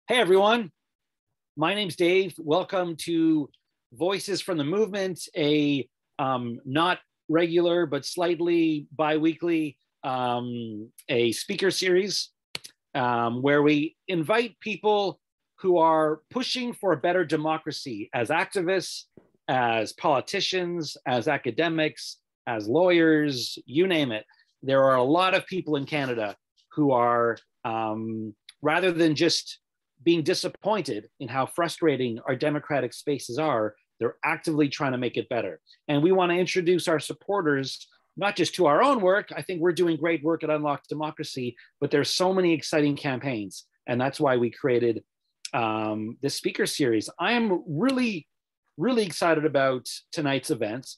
Hey everyone, my name's Dave. Welcome to Voices from the Movement, a not regular but slightly bi-weekly a speaker series where we invite people who are pushing for a better democracy as activists, as politicians, as academics, as lawyers, you name it. There are a lot of people in Canada who are, rather than just being disappointed in how frustrating our democratic spaces are, they're actively trying to make it better. And we want to introduce our supporters, not just to our own work. I think we're doing great work at Unlock Democracy, but there's so many exciting campaigns. And that's why we created this speaker series. I am really excited about tonight's event.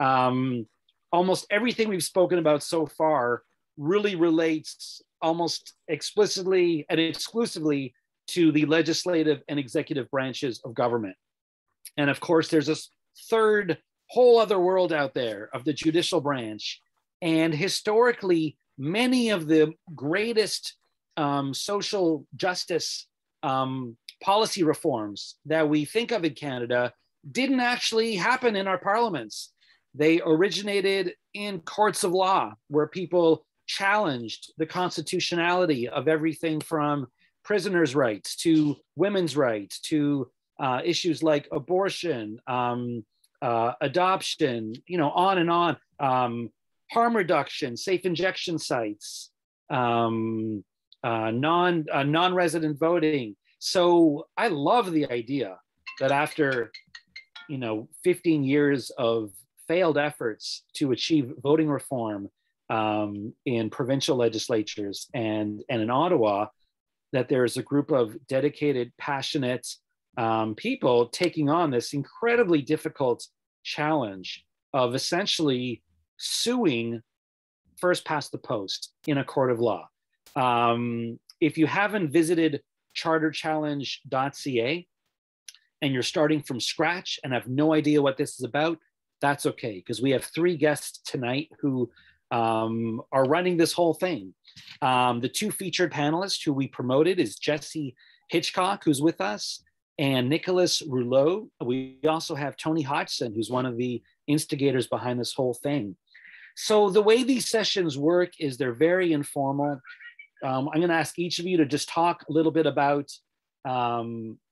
Almost everything we've spoken about so far really relates almost explicitly and exclusively to the legislative and executive branches of government. And of course, there's this third whole other world out there of the judicial branch. And historically, many of the greatest social justice policy reforms that we think of in Canada didn't actually happen in our parliaments. They originated in courts of law, where people challenged the constitutionality of everything from prisoners' rights to women's rights to issues like abortion, adoption, on and on, harm reduction, safe injection sites, non-resident voting. So I love the idea that after 15 years of failed efforts to achieve voting reform in provincial legislatures and in Ottawa, that there's a group of dedicated, passionate people taking on this incredibly difficult challenge of essentially suing first past the post in a court of law. If you haven't visited charterchallenge.ca and you're starting from scratch and have no idea what this is about, that's okay, because we have 3 guests tonight who are running this whole thing. The 2 featured panelists who we promoted is Jesse Hitchcock, who's with us, and Nicolas Rouleau. We also have Tony Hodgson, who's one of the instigators behind this whole thing. So the way these sessions work is they're very informal. I'm going to ask each of you to just talk a little bit about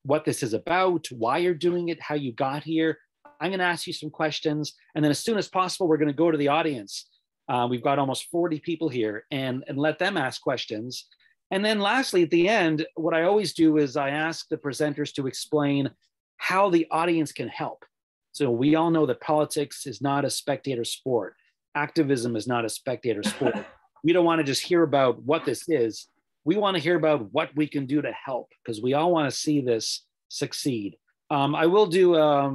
what this is about, why you're doing it, how you got here. I'm going to ask you some questions, and then as soon as possible, we're going to go to the audience. We've got almost 40 people here and let them ask questions. And then lastly, at the end, what I always do is I ask the presenters to explain how the audience can help. So we all know that politics is not a spectator sport. Activism is not a spectator sport. We don't want to just hear about what this is. We want to hear about what we can do to help, because we all want to see this succeed. I will do a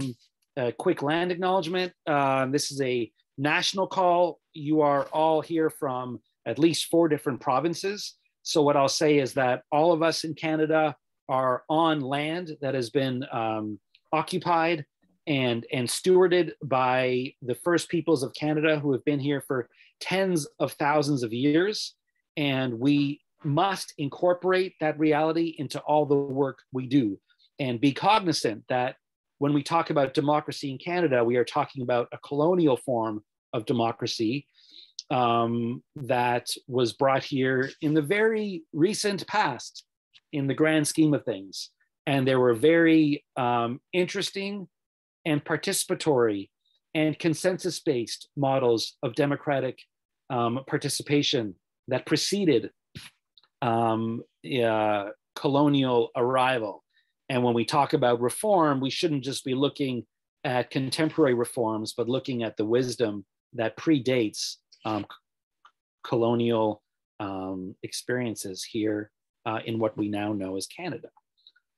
quick land acknowledgement. This is a national call. You are all here from at least 4 different provinces. So what I'll say is that all of us in Canada are on land that has been occupied and stewarded by the First Peoples of Canada, who have been here for tens of thousands of years. And we must incorporate that reality into all the work we do, and be cognizant that when we talk about democracy in Canada, we are talking about a colonial form of democracy that was brought here in the very recent past in the grand scheme of things. And there were very interesting and participatory and consensus-based models of democratic participation that preceded colonial arrival. And when we talk about reform, we shouldn't just be looking at contemporary reforms, but looking at the wisdom that predates colonial experiences here in what we now know as Canada.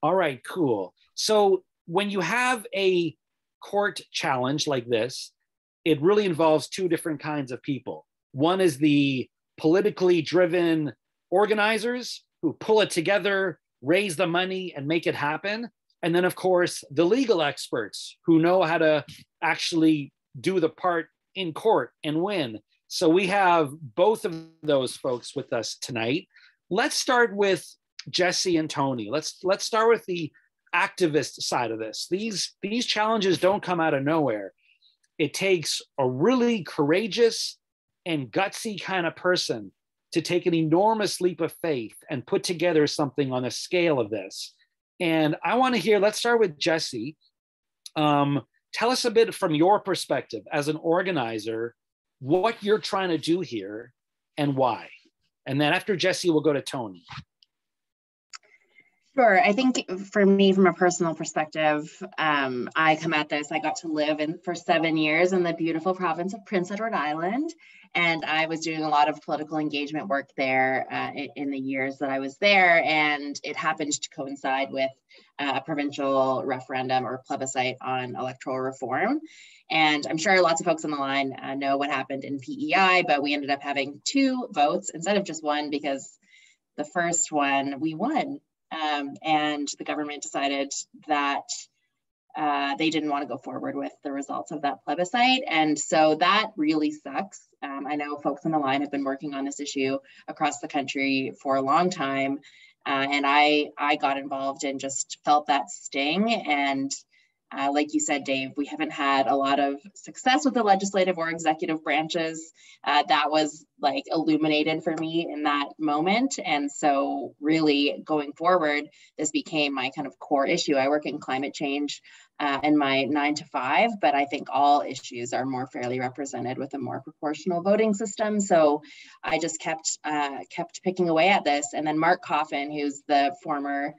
All right, cool. So when you have a court challenge like this, it really involves 2 different kinds of people. One is the politically driven organizers who pull it together, raise the money, and make it happen. And then, of course, the legal experts who know how to actually do the part in court and win. So we have both of those folks with us tonight. Let's start with Jesse and Tony. Let's start with the activist side of this. These challenges don't come out of nowhere. It takes a really courageous and gutsy kind of person to take an enormous leap of faith and put together something on a scale of this. And I want to hear, let's start with Jesse. Tell us a bit from your perspective as an organizer, what you're trying to do here and why. And then after Jesse, we'll go to Tony. Sure. I think for me, from a personal perspective, I come at this, I got to live for 7 years in the beautiful province of Prince Edward Island. And I was doing a lot of political engagement work there in the years that I was there. And it happened to coincide with a provincial referendum or plebiscite on electoral reform. And I'm sure lots of folks on the line know what happened in PEI, but we ended up having 2 votes instead of just 1, because the first one we won. And the government decided that they didn't want to go forward with the results of that plebiscite. And so that really sucks. I know folks on the line have been working on this issue across the country for a long time. And I got involved and just felt that sting. And like you said, Dave, we haven't had a lot of success with the legislative or executive branches. That was like illuminated for me in that moment. And so really going forward, this became my kind of core issue. I work in climate change in my 9 to 5, but I think all issues are more fairly represented with a more proportional voting system. So I just kept picking away at this. And then Mark Coffin, who's the former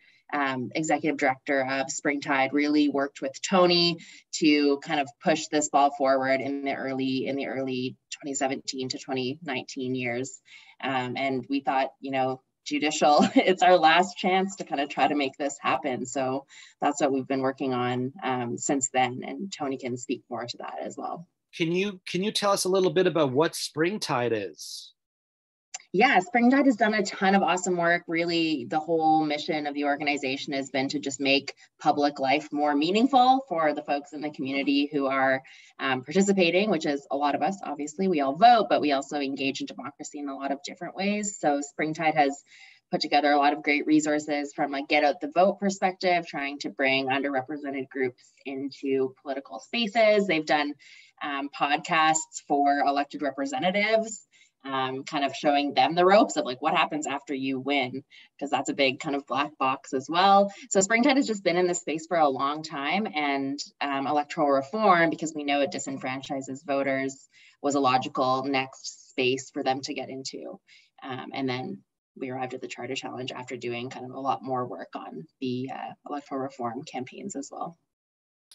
executive director of Springtide, really worked with Tony to kind of push this ball forward in the early 2017 to 2019 years. And we thought, judicial, it's our last chance to kind of try to make this happen. So that's what we've been working on since then. And Tony can speak more to that as well. Can you tell us a little bit about what Springtide is? Yeah, Springtide has done a ton of awesome work. Really, the whole mission of the organization has been to just make public life more meaningful for the folks in the community who are participating, which is a lot of us. Obviously, we all vote, but we also engage in democracy in a lot of different ways. So Springtide has put together a lot of great resources from a get out the vote perspective, trying to bring underrepresented groups into political spaces. They've done podcasts for elected representatives, kind of showing them the ropes of like what happens after you win, because that's a big kind of black box as well. So Springtide has just been in this space for a long time, and electoral reform, because we know it disenfranchises voters, was a logical next space for them to get into. And then we arrived at the Charter Challenge after doing kind of a lot more work on the electoral reform campaigns as well.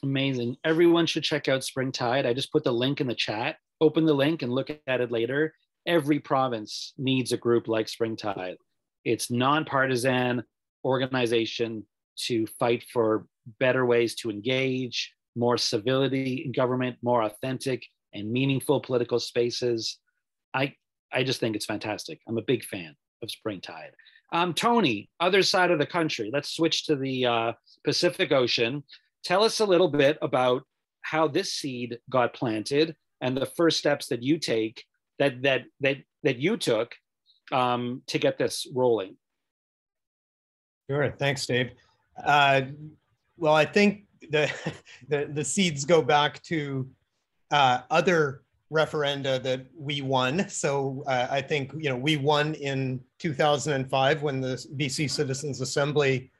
Amazing. Everyone should check out Springtide. I just put the link in the chat. Open the link and look at it later. Every province needs a group like Springtide. It's nonpartisan organization to fight for better ways to engage, more civility in government, more authentic and meaningful political spaces. I just think it's fantastic. I'm a big fan of Springtide. Tony, other side of the country. Let's switch to the Pacific Ocean. Tell us a little bit about how this seed got planted and the first steps that you take that you took to get this rolling. Sure, thanks, Dave. Well, I think the seeds go back to other referenda that we won. So I think we won in 2005 when the BC Citizens Assembly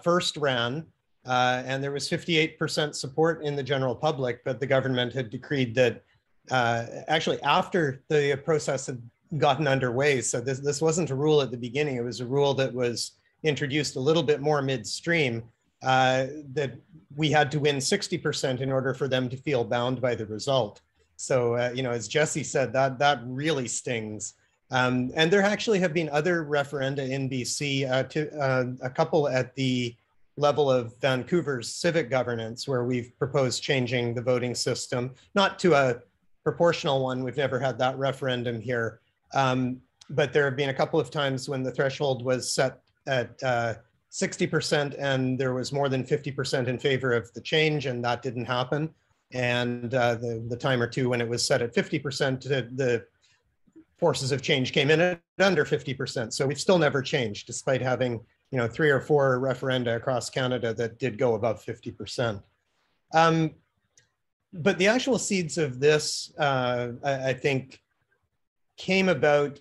first ran, and there was 58% support in the general public, but the government had decreed that actually after the process had gotten underway. So this wasn't a rule at the beginning. It was a rule that was introduced a little bit more midstream, that we had to win 60% in order for them to feel bound by the result. So, as Jesse said, that really stings. And there actually have been other referenda in BC, a couple at the level of Vancouver's civic governance, where we've proposed changing the voting system, not to a proportional one. We've never had that referendum here. But there have been a couple of times when the threshold was set at 60% and there was more than 50% in favor of the change, and that didn't happen. And the time or two when it was set at 50%, the forces of change came in at under 50%. So we've still never changed, despite having 3 or 4 referenda across Canada that did go above 50%. But the actual seeds of this, I think, came about.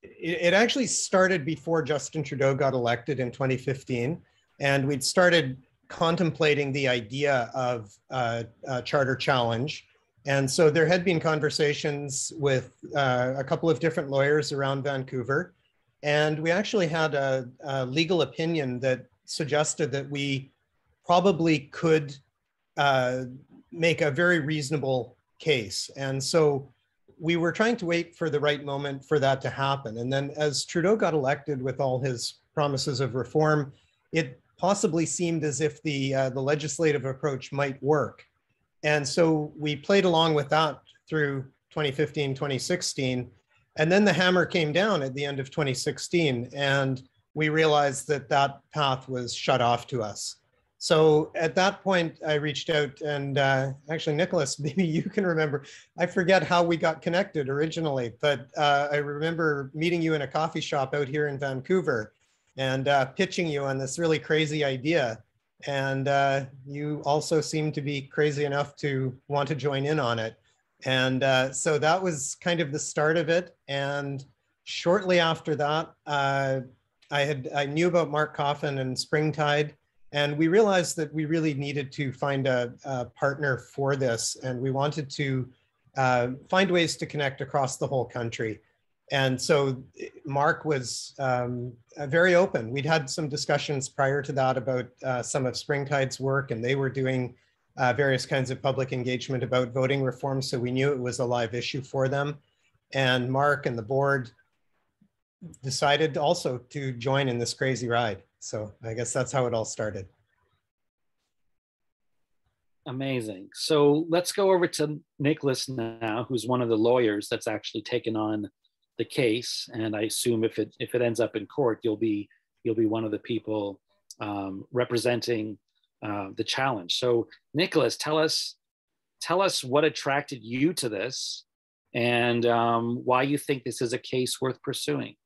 It actually started before Justin Trudeau got elected in 2015, and we'd started contemplating the idea of a charter challenge. And so there had been conversations with a couple of different lawyers around Vancouver, and we actually had a legal opinion that suggested that we probably could make a very reasonable case. And so we were trying to wait for the right moment for that to happen. And then as Trudeau got elected with all his promises of reform, it possibly seemed as if the legislative approach might work. And so we played along with that through 2015, 2016. And then the hammer came down at the end of 2016, and we realized that that path was shut off to us. So at that point, I reached out, and actually, Nicolas, maybe you can remember. I forget how we got connected originally, but I remember meeting you in a coffee shop out here in Vancouver and pitching you on this really crazy idea. And you also seemed to be crazy enough to want to join in on it. And so that was kind of the start of it. And shortly after that, I knew about Mark Coffin and Springtide. And we realized that we really needed to find a partner for this. And we wanted to find ways to connect across the whole country. And so Mark was very open. We'd had some discussions prior to that about some of Springtide's work, and they were doing various kinds of public engagement about voting reform. So we knew it was a live issue for them. And Mark and the board decided also to join in this crazy ride. So I guess that's how it all started. Amazing. So let's go over to Nicolas now, who's one of the lawyers that's actually taken on the case. And I assume if it ends up in court, you'll be one of the people representing the challenge. So Nicolas, tell us what attracted you to this, and why you think this is a case worth pursuing.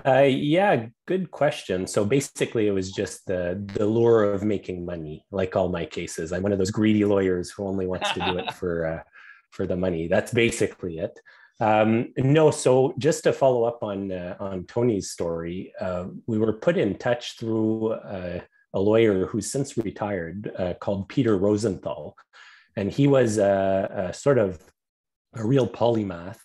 Yeah, good question. So basically, it was just the lure of making money, like all my cases. I'm one of those greedy lawyers who only wants to do it for the money. That's basically it. No, so just to follow up on Tony's story, we were put in touch through a lawyer who's since retired, called Peter Rosenthal, and he was a sort of a real polymath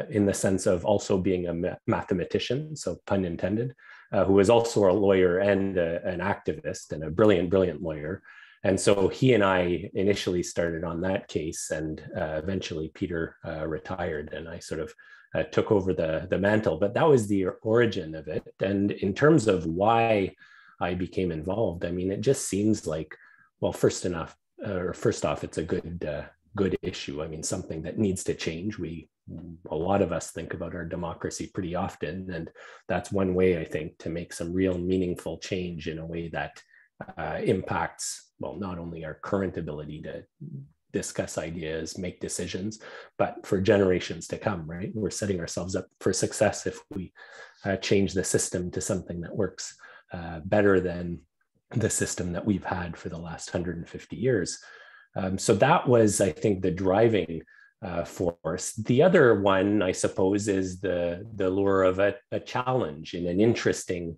in the sense of also being a mathematician, so pun intended, who was also a lawyer and an activist and a brilliant lawyer. And so he and I initially started on that case, and eventually Peter retired, and I sort of took over the mantle. But that was the origin of it. And in terms of why I became involved, I mean, it just seems like, well, first off, it's a good issue. I mean, something that needs to change. A lot of us think about our democracy pretty often, and that's one way, I think, to make some real meaningful change in a way that impacts, well, not only our current ability to discuss ideas, make decisions, but for generations to come, right? We're setting ourselves up for success if we change the system to something that works better than the system that we've had for the last 150 years. So that was, I think, the driving force. The other one, I suppose, is the lure of a challenge in an interesting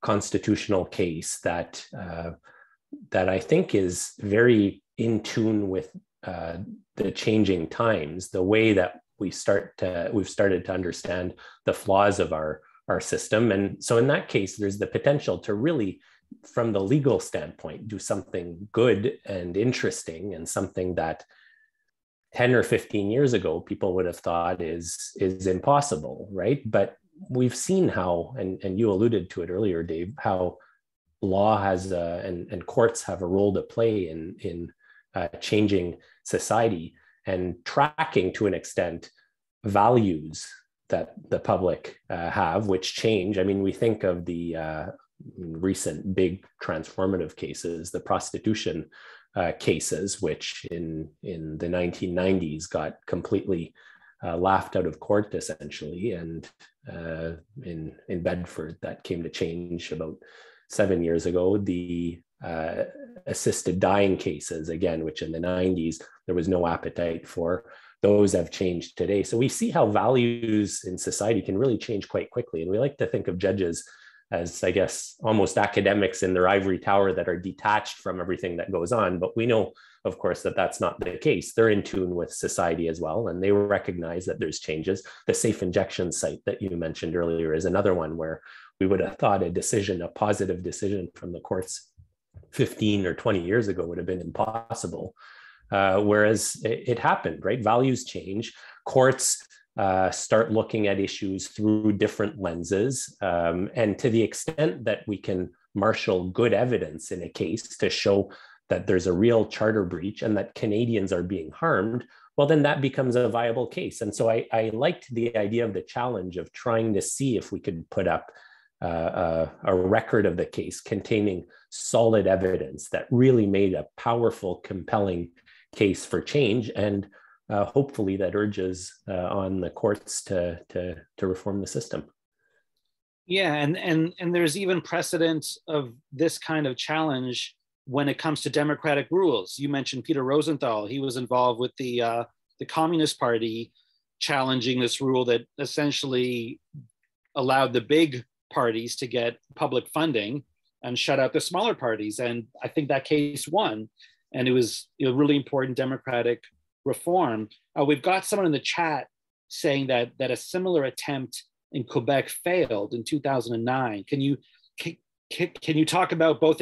constitutional case that I think is very in tune with the changing times, the way that we've started to understand the flaws of our system. And so in that case, there's the potential to really, from the legal standpoint, do something good and interesting, and something that 10 or 15 years ago people would have thought is impossible, right? But we've seen how, and you alluded to it earlier, Dave, how law has and courts have a role to play in changing society and tracking, to an extent, values that the public have, which change. I mean, we think of the recent big transformative cases, the prostitution cases, which in the 1990s got completely laughed out of court essentially. And in Bedford, that came to change about 7 years ago. The assisted dying cases, again, which in the 90s, there was no appetite for, those have changed today. So we see how values in society can really change quite quickly. And we like to think of judges as, I guess, almost academics in their ivory tower that are detached from everything that goes on. But we know, of course, that that's not the case. They're in tune with society as well, and they recognize that there's changes. The safe injection site that you mentioned earlier is another one where we would have thought a positive decision from the courts 15 or 20 years ago would have been impossible. Whereas it happened, right? Values change. Courts start looking at issues through different lenses. And to the extent that we can marshal good evidence in a case to show that there's a real charter breach and that Canadians are being harmed, well, then that becomes a viable case. And so I liked the idea of the challenge of trying to see if we could put up a record of the case containing solid evidence that really made a powerful, compelling case for change, and hopefully that urges on the courts to reform the system. Yeah, and there's even precedent of this kind of challenge when it comes to democratic rules. You mentioned Peter Rosenthal. He was involved with the Communist Party challenging this rule that essentially allowed the big parties to get public funding and shut out the smaller parties. And I think that case won. And it was really important democratic reform. We've got someone in the chat saying that a similar attempt in Quebec failed in 2009. Can you talk about both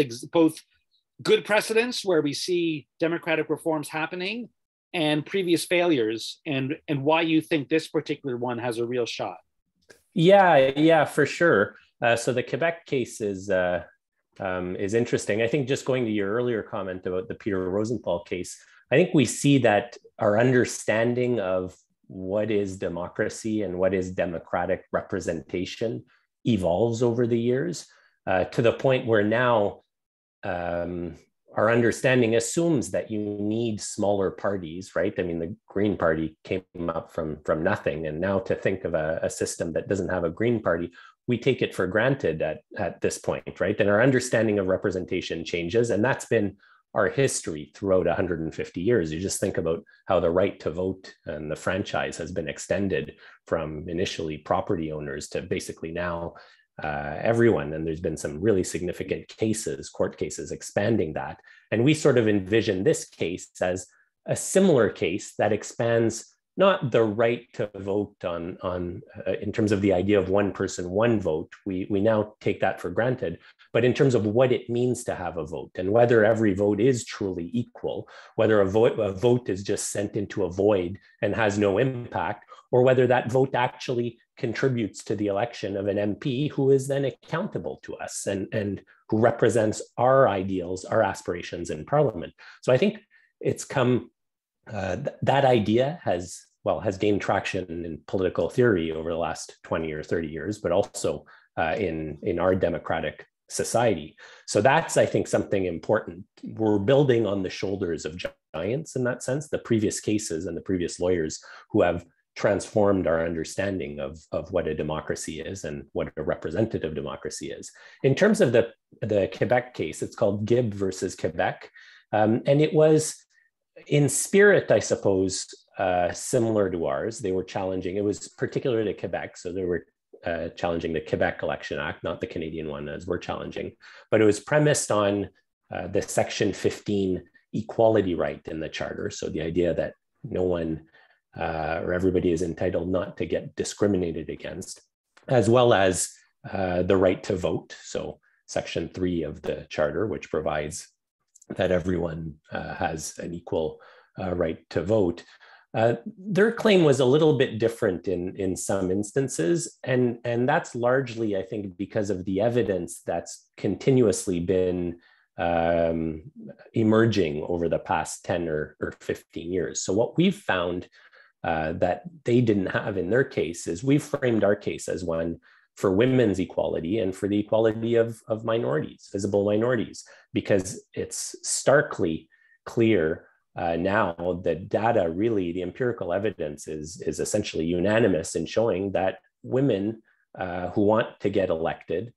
good precedents where we see democratic reforms happening and previous failures, and why you think this particular one has a real shot? Yeah, for sure. So the Quebec case is interesting. I think just going to your earlier comment about the Peter Rosenthal case, I think we see that our understanding of what is democracy and what is democratic representation evolves over the years to the point where now our understanding assumes that you need smaller parties, right? I mean, the Green Party came up from nothing. And now to think of a system that doesn't have a Green Party, we take it for granted at this point, right? And our understanding of representation changes. And that's been our history throughout 150 years. You just think about how the right to vote and the franchise has been extended from initially property owners to basically now everyone. And there's been some really significant cases, court cases, expanding that. And we sort of envision this case as a similar case that expands not the right to vote on in terms of the idea of one person, one vote. We now take that for granted, but in terms of what it means to have a vote and whether every vote is truly equal, whether a vote is just sent into a void and has no impact, or whether that vote actually contributes to the election of an MP who is then accountable to us and who represents our ideals, our aspirations in Parliament. So I think it's come, that idea has gained traction in political theory over the last 20 or 30 years, but also in our democratic society. So that's, I think, something important. We're building on the shoulders of giants in that sense, the previous cases and the previous lawyers who have transformed our understanding of what a democracy is and what a representative democracy is. In terms of the Quebec case, it's called Gibb versus Quebec. And it was in spirit, I suppose, similar to ours. They were challenging, it was particular to Quebec, so they were challenging the Quebec Election Act, not the Canadian one as we're challenging, but it was premised on the Section 15 equality right in the Charter. So the idea that no one or everybody is entitled not to get discriminated against, as well as the right to vote. So Section 3 of the Charter, which provides that everyone has an equal right to vote. Their claim was a little bit different in some instances, and that's largely, I think, because of the evidence that's continuously been emerging over the past 10 or 15 years. So what we've found that they didn't have in their case is we've framed our case as one for women's equality and for the equality of minorities, visible minorities, because it's starkly clear now the data really, the empirical evidence is essentially unanimous in showing that women who want to get elected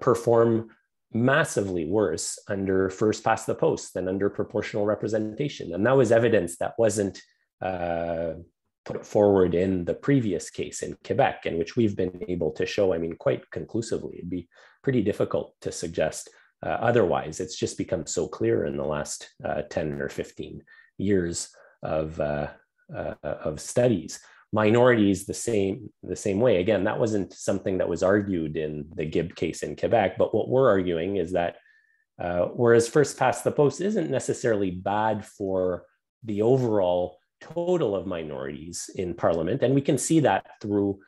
perform massively worse under first past the post than under proportional representation. And that was evidence that wasn't put forward in the previous case in Quebec, in which we've been able to show, I mean, quite conclusively. It'd be pretty difficult to suggest otherwise. It's just become so clear in the last 10 or 15 years of studies. Minorities the same way. Again, that wasn't something that was argued in the Gibb case in Quebec, but what we're arguing is that whereas first past the post isn't necessarily bad for the overall total of minorities in Parliament, and we can see that through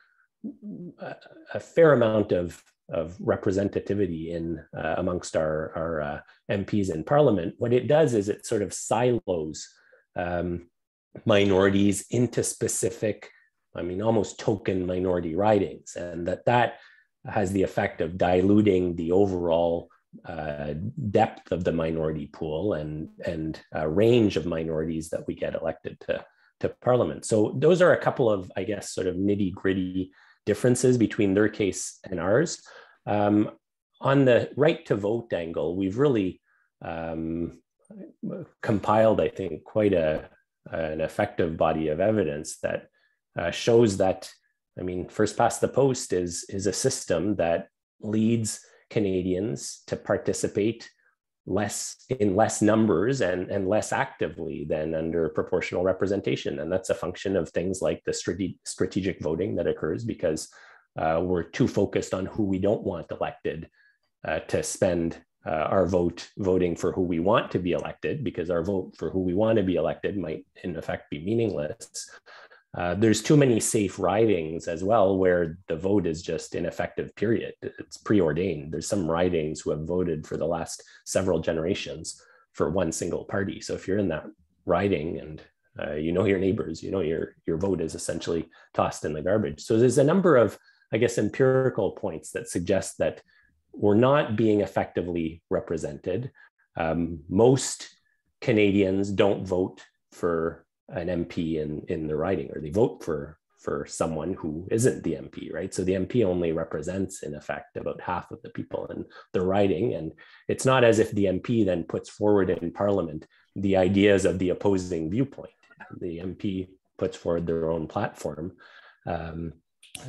a fair amount of representativity in amongst our MPs in Parliament. What it does is it sort of silos minorities into specific, I mean, almost token minority ridings, and that has the effect of diluting the overall depth of the minority pool and range of minorities that we get elected to Parliament. So those are a couple of, I guess, sort of nitty gritty differences between their case and ours. On the right to vote angle, we've really compiled, I think, quite an effective body of evidence that shows that, I mean, first past the post is a system that leads Canadians to participate in less numbers and less actively than under proportional representation. And that's a function of things like the strategic voting that occurs because we're too focused on who we don't want elected to spend our vote voting for who we want to be elected, because our vote for who we want to be elected might in effect be meaningless. There's too many safe ridings as well, where the vote is just ineffective, period. It's preordained. There's some ridings who have voted for the last several generations for one single party. So if you're in that riding and you know your neighbors, you know your vote is essentially tossed in the garbage. So there's a number of, I guess, empirical points that suggest that we're not being effectively represented. Most Canadians don't vote for an MP in the riding, or they vote for someone who isn't the MP, right? So the MP only represents, in effect, about half of the people in the riding. And it's not as if the MP then puts forward in Parliament the ideas of the opposing viewpoint. The MP puts forward their own platform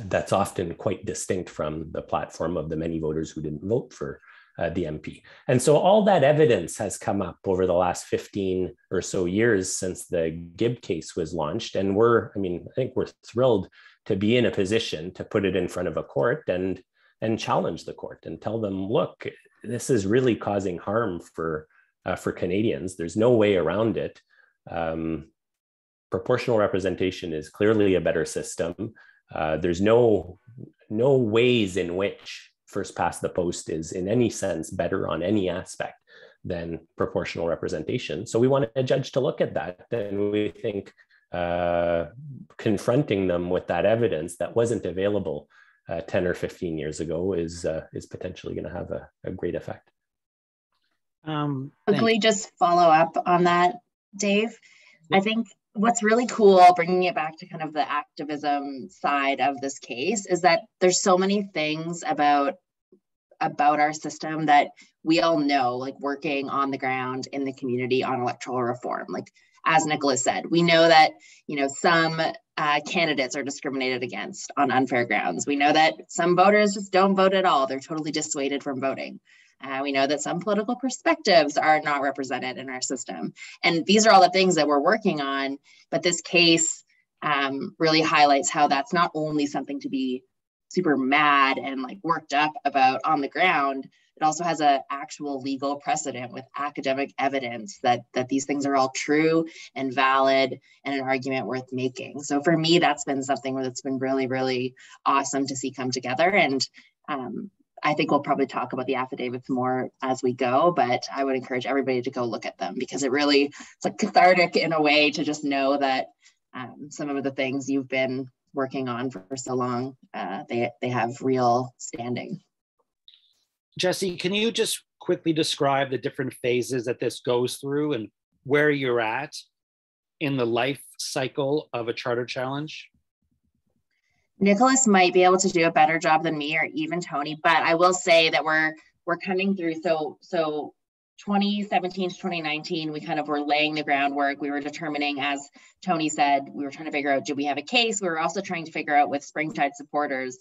that's often quite distinct from the platform of the many voters who didn't vote for the MP. And so all that evidence has come up over the last 15 or so years since the Gibb case was launched. And I think we're thrilled to be in a position to put it in front of a court and challenge the court and tell them, look, this is really causing harm for Canadians. There's no way around it. Proportional representation is clearly a better system. There's no ways in which first past the post is in any sense better on any aspect than proportional representation. So we want a judge to look at that, and we think confronting them with that evidence that wasn't available 10 or 15 years ago is potentially going to have a great effect. Quickly, just follow up on that, Dave. I think what's really cool, bringing it back to kind of the activism side of this case, is that there's so many things about our system that we all know, like working on the ground in the community on electoral reform. Like, as Nicolas said, we know that, some candidates are discriminated against on unfair grounds. We know that some voters just don't vote at all. They're totally dissuaded from voting. We know that some political perspectives are not represented in our system. And these are all the things that we're working on. But this case really highlights how that's not only something to be super mad and like worked up about on the ground. It also has an actual legal precedent with academic evidence that these things are all true and valid and an argument worth making. So for me, that's been something that's been really, really awesome to see come together. And I think we'll probably talk about the affidavits more as we go, but I would encourage everybody to go look at them, because it's like cathartic in a way to just know that some of the things you've been working on for so long, they have real standing. Jesse, can you just quickly describe the different phases that this goes through and where you're at in the life cycle of a charter challenge? Nicolas might be able to do a better job than me or even Tony, but I will say that we're coming through. So 2017 to 2019, we kind of were laying the groundwork. We were determining, as Tony said, we were trying to figure out, do we have a case? We were also trying to figure out with Springtide supporters,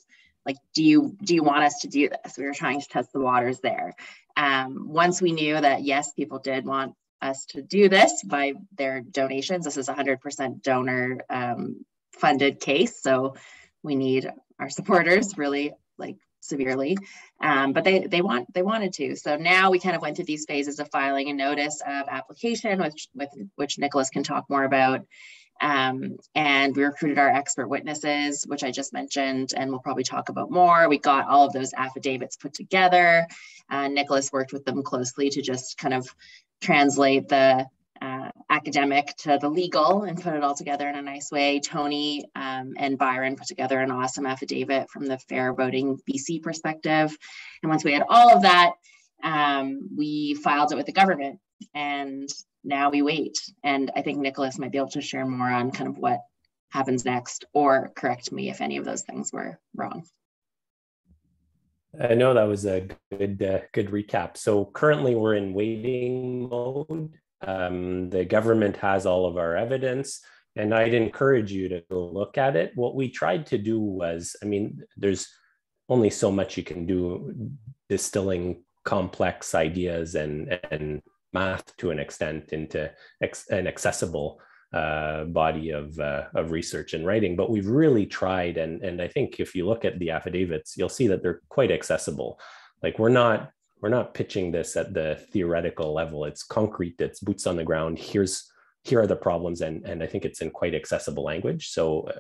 like, do you want us to do this? We were trying to test the waters there. Once we knew that, yes, people did want us to do this by their donations. This is 100% donor funded case. So we need our supporters really, like, severely, but they wanted to. So now we kind of went through these phases of filing a notice of application, which Nicolas can talk more about. And we recruited our expert witnesses, which I just mentioned, and we'll probably talk about more. We got all of those affidavits put together. Nicolas worked with them closely to just kind of translate the academic to the legal and put it all together in a nice way. Tony and Byron put together an awesome affidavit from the Fair Voting BC perspective. And once we had all of that, we filed it with the government, and now we wait. And I think Nicolas might be able to share more on kind of what happens next, or correct me if any of those things were wrong. I know that was a good recap. So currently we're in waiting mode. The government has all of our evidence, and I'd encourage you to go look at it. What we tried to do was, I mean, there's only so much you can do distilling complex ideas and math to an extent into an accessible body of research and writing. But we've really tried, and I think if you look at the affidavits, you'll see that they're quite accessible. Like, we're not pitching this at the theoretical level. It's concrete, it's boots on the ground. Here are the problems, and I think it's in quite accessible language. So,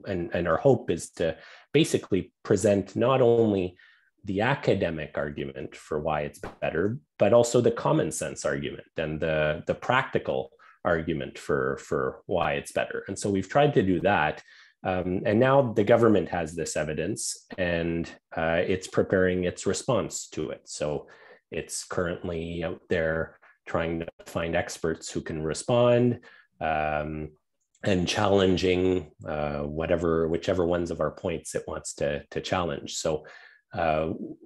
and our hope is to basically present not only the academic argument for why it's better, but also the common sense argument and the practical argument for why it's better. And so we've tried to do that. And now the government has this evidence, and it's preparing its response to it. So it's currently out there trying to find experts who can respond, and challenging whichever ones of our points it wants to challenge. So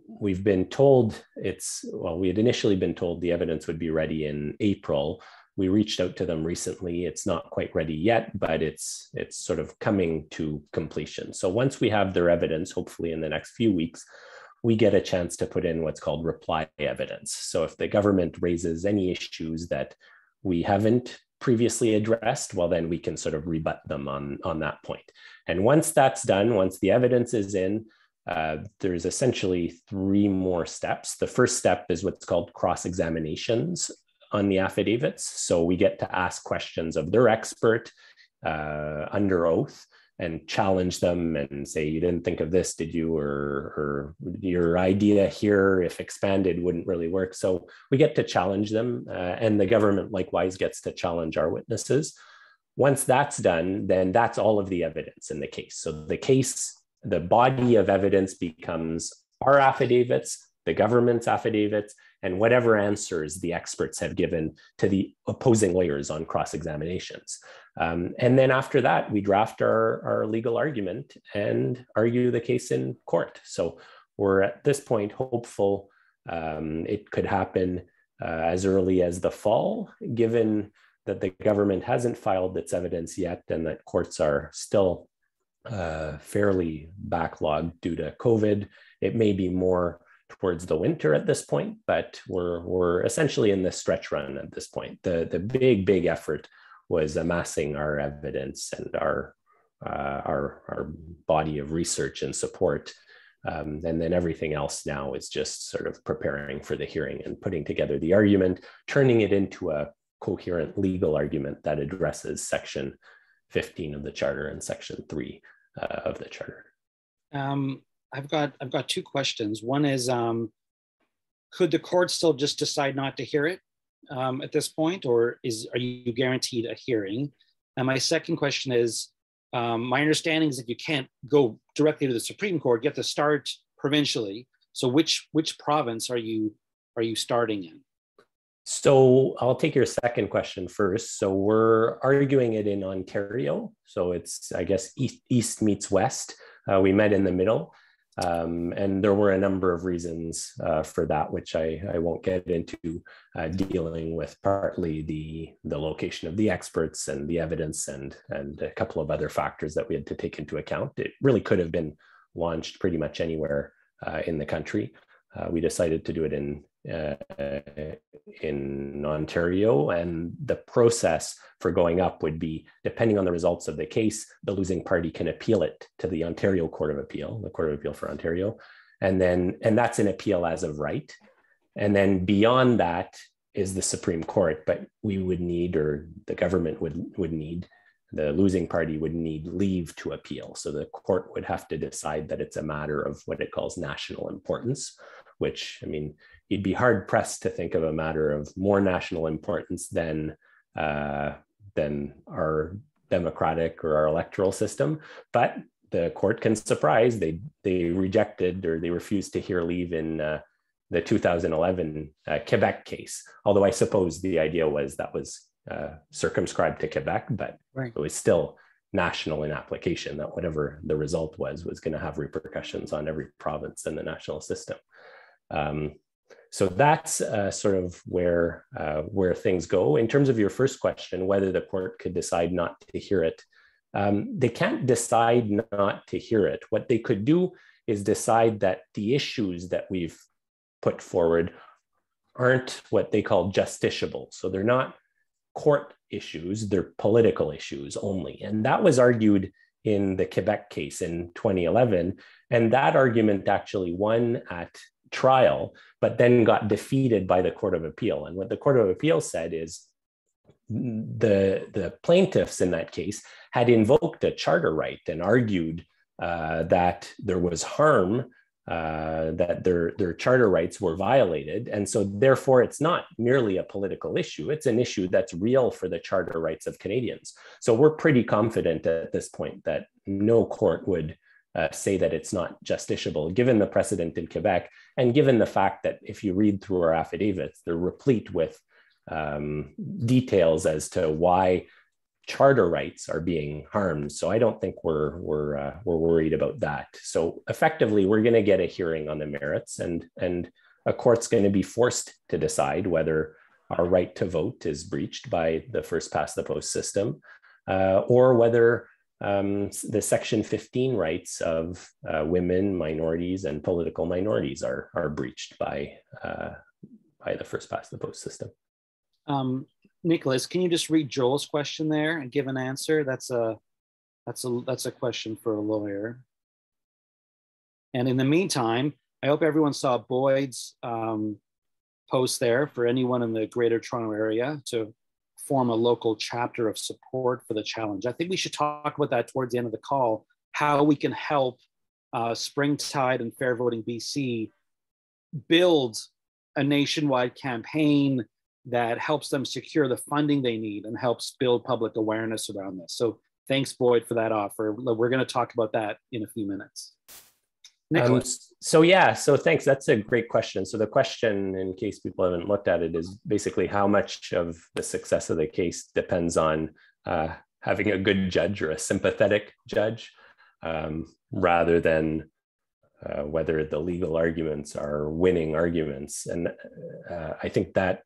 we've been told we had initially been told the evidence would be ready in April. We reached out to them recently. It's not quite ready yet, but it's sort of coming to completion. So once we have their evidence, hopefully in the next few weeks, we get a chance to put in what's called reply evidence. So if the government raises any issues that we haven't previously addressed, well, then we can sort of rebut them on that point. And once that's done, once the evidence is in, there's essentially 3 more steps. The first step is what's called cross-examinations on the affidavits. So we get to ask questions of their expert under oath and challenge them and say, you didn't think of this, did you? Or your idea here, if expanded, wouldn't really work. So we get to challenge them, and the government likewise gets to challenge our witnesses. Once that's done, then that's all of the evidence in the case. So the case, the body of evidence becomes our affidavits, the government's affidavits, and whatever answers the experts have given to the opposing lawyers on cross-examinations. And then after that, we draft our legal argument and argue the case in court. So we're at this point hopeful it could happen as early as the fall, given that the government hasn't filed its evidence yet and that courts are still fairly backlogged due to COVID. It may be more towards the winter at this point, but we're essentially in the stretch run at this point. The big effort was amassing our evidence and our body of research and support. And then everything else now is just sort of preparing for the hearing and putting together the argument, turning it into a coherent legal argument that addresses Section 15 of the Charter and Section 3 of the Charter. I've got 2 questions. One is, could the court still just decide not to hear it at this point, or are you guaranteed a hearing? And my second question is, my understanding is if you can't go directly to the Supreme Court, you have to start provincially. So which province are you starting in? So I'll take your second question first. So we're arguing it in Ontario. So it's, I guess, east meets west. We met in the middle. And there were a number of reasons for that, which I won't get into, dealing with partly the location of the experts and the evidence and a couple of other factors that we had to take into account. It really could have been launched pretty much anywhere in the country. We decided to do it in Ontario, and the process for going up would be, depending on the results of the case, the losing party can appeal it to the Ontario Court of Appeal, the Court of Appeal for Ontario, and that's an appeal as of right. And then beyond that is the Supreme Court, but we would need, or the government would need, the losing party would need leave to appeal. So the court would have to decide that it's a matter of what it calls national importance, which, I mean, you'd be hard pressed to think of a matter of more national importance than our democratic or our electoral system. But the court can surprise. They rejected, or they refused to hear leave in the 2011 Quebec case. Although I suppose the idea was that was circumscribed to Quebec, but right. It was still national in application, that whatever the result was going to have repercussions on every province in the national system. So that's sort of where things go. In terms of your first question, whether the court could decide not to hear it, they can't decide not to hear it. What they could do is decide that the issues that we've put forward aren't what they call justiciable. So they're not court issues, they're political issues only. And that was argued in the Quebec case in 2011. And that argument actually won at trial, but then got defeated by the Court of Appeal. And what the Court of Appeal said is the plaintiffs in that case had invoked a charter right and argued that there was harm, that their charter rights were violated. And so therefore, it's not merely a political issue. It's an issue that's real for the charter rights of Canadians. So we're pretty confident at this point that no court would say that it's not justiciable, given the precedent in Quebec, and given the fact that if you read through our affidavits, they're replete with details as to why charter rights are being harmed. So I don't think we're worried about that. So effectively, we're going to get a hearing on the merits, and a court's going to be forced to decide whether our right to vote is breached by the first past the post system, or whether the Section 15 rights of women, minorities, and political minorities are breached by the first past the post system. Nicolas, can you just read Joel's question there and give an answer? That's a question for a lawyer. And in the meantime, I hope everyone saw Boyd's post there for anyone in the Greater Toronto area to form a local chapter of support for the challenge. I think we should talk about that towards the end of the call, how we can help Springtide and Fair Voting BC build a nationwide campaign that helps them secure the funding they need and helps build public awareness around this. So thanks, Boyd, for that offer. We're going to talk about that in a few minutes. Nicolas. So thanks. That's a great question. So the question, in case people haven't looked at it, is basically how much of the success of the case depends on having a good judge or a sympathetic judge, rather than whether the legal arguments are winning arguments. And I think that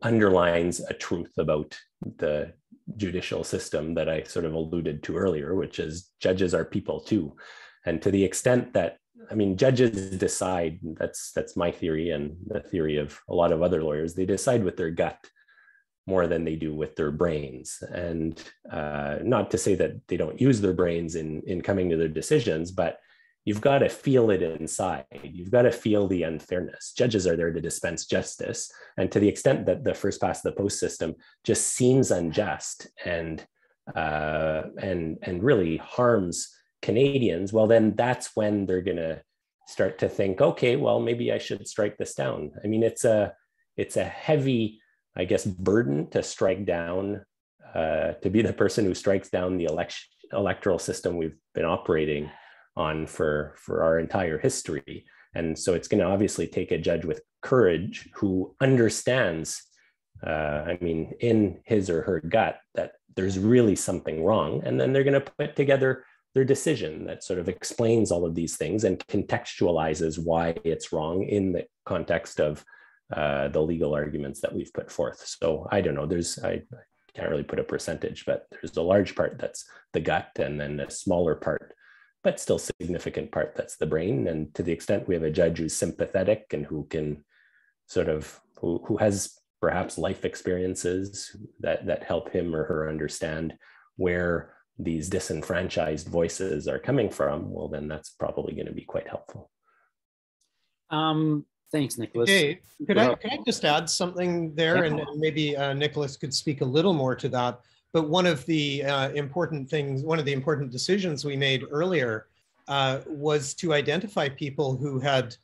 underlines a truth about the judicial system that I sort of alluded to earlier, which is judges are people too. And to the extent that, I mean, judges decide, that's my theory and the theory of a lot of other lawyers, they decide with their gut more than they do with their brains. And not to say that they don't use their brains in coming to their decisions, but you've got to feel it inside. You've got to feel the unfairness. Judges are there to dispense justice. And to the extent that the first past the post system just seems unjust and really harms Canadians, well, then that's when they're going to start to think, okay, well, maybe I should strike this down. I mean, it's a heavy, I guess, burden to strike down, to be the person who strikes down the electoral system we've been operating on for our entire history. And so it's going to obviously take a judge with courage who understands, I mean, in his or her gut, that there's really something wrong. And then they're going to put together their decision that sort of explains all of these things and contextualizes why it's wrong in the context of the legal arguments that we've put forth. So I don't know, I can't really put a percentage, but there's a large part that's the gut, and then a smaller part, but still significant part, that's the brain. And to the extent we have a judge who's sympathetic and who can sort of, who has perhaps life experiences that help him or her understand where these disenfranchised voices are coming from, well, then that's probably going to be quite helpful. Thanks, Nicolas. Okay, could I just add something there, Yeah. and maybe Nicolas could speak a little more to that. But one of the important decisions we made earlier was to identify people who had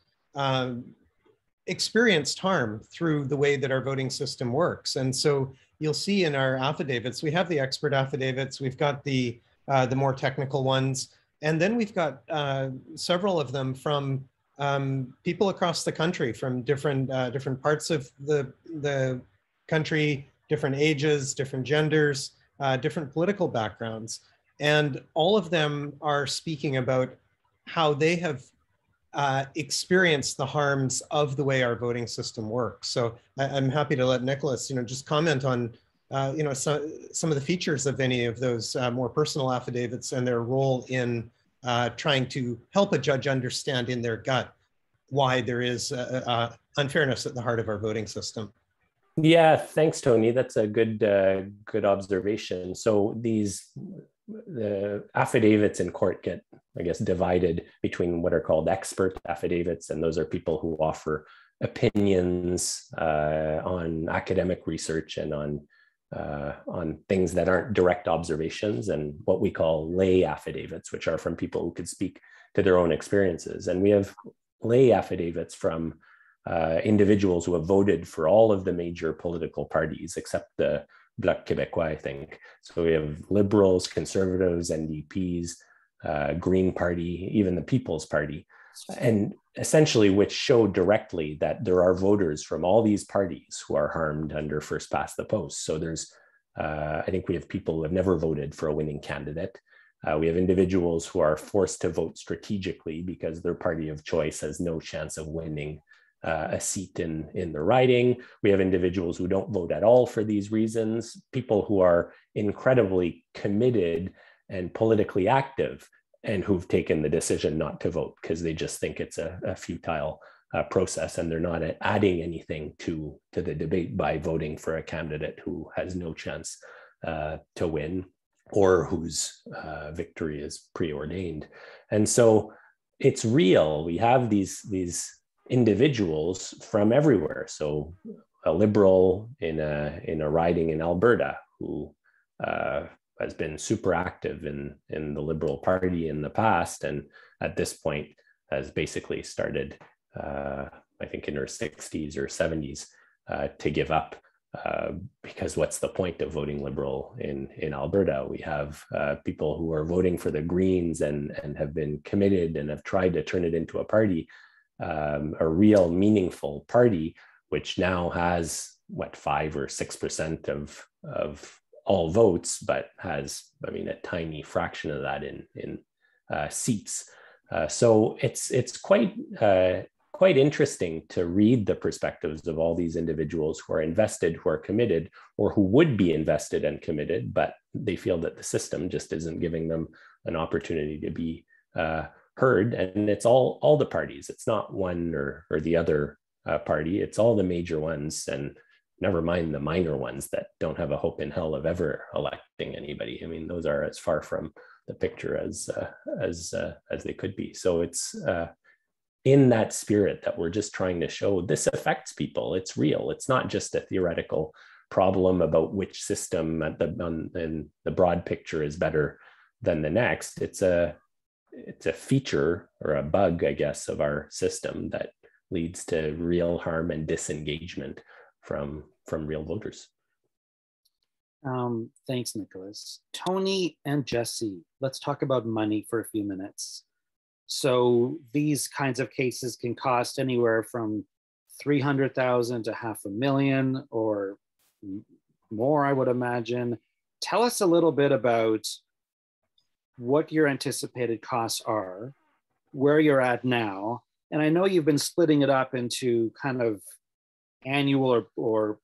experienced harm through the way that our voting system works. And so you'll see in our affidavits, we have the expert affidavits, we've got the more technical ones, and then we've got several of them from people across the country, from different parts of the country, different ages, different genders, different political backgrounds. And all of them are speaking about how they have experienced the harms of the way our voting system works. So I'm happy to let Nicolas, just comment on, some of the features of any of those more personal affidavits and their role in trying to help a judge understand in their gut why there is unfairness at the heart of our voting system. Yeah, thanks, Tony. That's a good observation. So the affidavits in court get, I guess, divided between what are called expert affidavits, and those are people who offer opinions on academic research and on things that aren't direct observations, and what we call lay affidavits, which are from people who could speak to their own experiences. And we have lay affidavits from individuals who have voted for all of the major political parties except the Bloc Québécois, I think. So we have Liberals, Conservatives, NDPs, Green Party, even the People's Party, and essentially which show directly that there are voters from all these parties who are harmed under first past the post. So there's, I think we have people who have never voted for a winning candidate. We have individuals who are forced to vote strategically because their party of choice has no chance of winning a seat in the riding. We have individuals who don't vote at all for these reasons, people who are incredibly committed and politically active and who've taken the decision not to vote because they just think it's a futile process, and they're not adding anything to the debate by voting for a candidate who has no chance to win or whose victory is preordained. And so it's real. We have these individuals from everywhere. So a Liberal in a riding in Alberta who has been super active in the Liberal Party in the past, and at this point has basically started, I think in her 60s or 70s, to give up, because what's the point of voting Liberal in Alberta? We have people who are voting for the Greens and have been committed and have tried to turn it into a party, a real meaningful party, which now has 5 or 6% of all votes, but has, I mean, a tiny fraction of that in seats. So it's quite interesting to read the perspectives of all these individuals who are invested, who are committed, or who would be invested and committed, but they feel that the system just isn't giving them an opportunity to be heard. And it's all the parties. It's not one or the other party. It's all the major ones, and never mind the minor ones that don't have a hope in hell of ever electing anybody. I mean, those are as far from the picture as they could be. So it's in that spirit that we're just trying to show this affects people. It's real. It's not just a theoretical problem about which system in the broad picture is better than the next. It's a feature or a bug, I guess, of our system that leads to real harm and disengagement from real voters. Thanks, Nicolas. Tony and Jesse, let's talk about money for a few minutes. So these kinds of cases can cost anywhere from 300,000 to $500,000 or more, I would imagine. Tell us a little bit about what your anticipated costs are, where you're at now. And I know you've been splitting it up into kind of annual or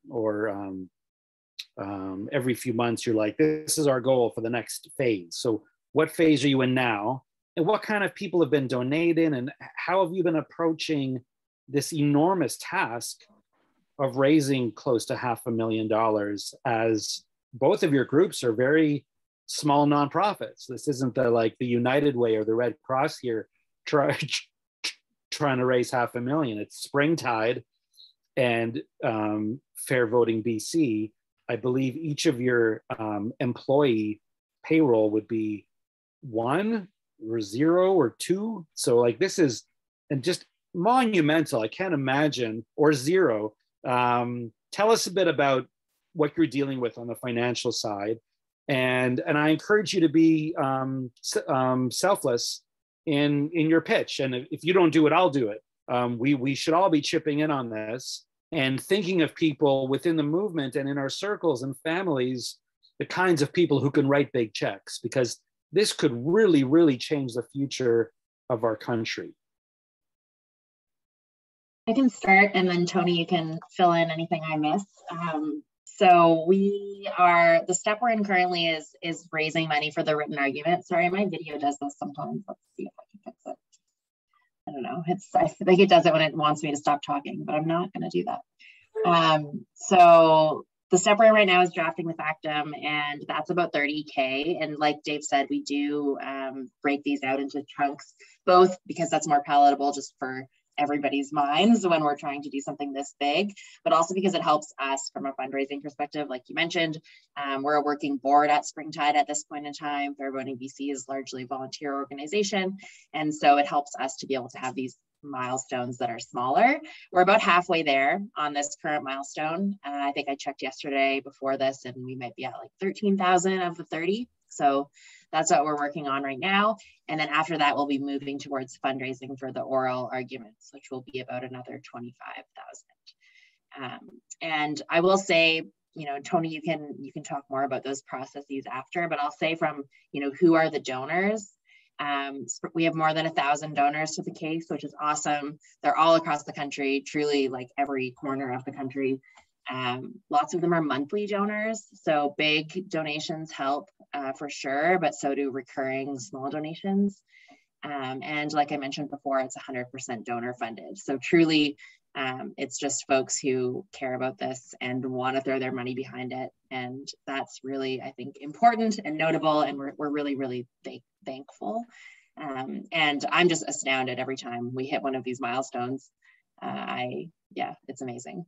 every few months. You're like, this is our goal for the next phase. So what phase are you in now? And what kind of people have been donating, and how have you been approaching this enormous task of raising close to $500,000, as both of your groups are very small nonprofits? This isn't the United Way or the Red Cross here trying to raise $500,000. It's Springtide and Fair Voting BC. I believe each of your employee payroll would be 1 or 0 or 2. So like this is and just monumental. I can't imagine, or 0. Tell us a bit about what you're dealing with on the financial side. And I encourage you to be selfless in your pitch. And if you don't do it, I'll do it. We should all be chipping in on this and thinking of people within the movement and in our circles and families, the kinds of people who can write big checks, because this could really, really change the future of our country. I can start, and then Tony, you can fill in anything I miss. So the step we're in currently is raising money for the written argument. Sorry, my video does this sometimes. Let's see if I can fix it. I don't know. I think it does it when it wants me to stop talking, but I'm not going to do that. So the step we're in right now is drafting the factum, and that's about 30K. And like Dave said, we do break these out into chunks, both because that's more palatable just for everybody's minds when we're trying to do something this big, but also because it helps us from a fundraising perspective. Like you mentioned, we're a working board at Springtide at this point in time. Fair Voting BC is largely a volunteer organization. And so it helps us to be able to have these milestones that are smaller. We're about halfway there on this current milestone. I think I checked yesterday before this, and we might be at like 13,000 of the 30. So that's what we're working on right now. And then after that, we'll be moving towards fundraising for the oral arguments, which will be about another 25,000. And I will say, Tony, you can talk more about those processes after, but I'll say from, who are the donors? We have more than 1,000 donors to the case, which is awesome. They're all across the country, truly like every corner of the country. Lots of them are monthly donors, so big donations help for sure, but so do recurring small donations. And like I mentioned before, it's 100% donor funded. So truly, it's just folks who care about this and want to throw their money behind it. And that's really, I think, important and notable. And we're really, really thankful. And I'm just astounded every time we hit one of these milestones. It's amazing.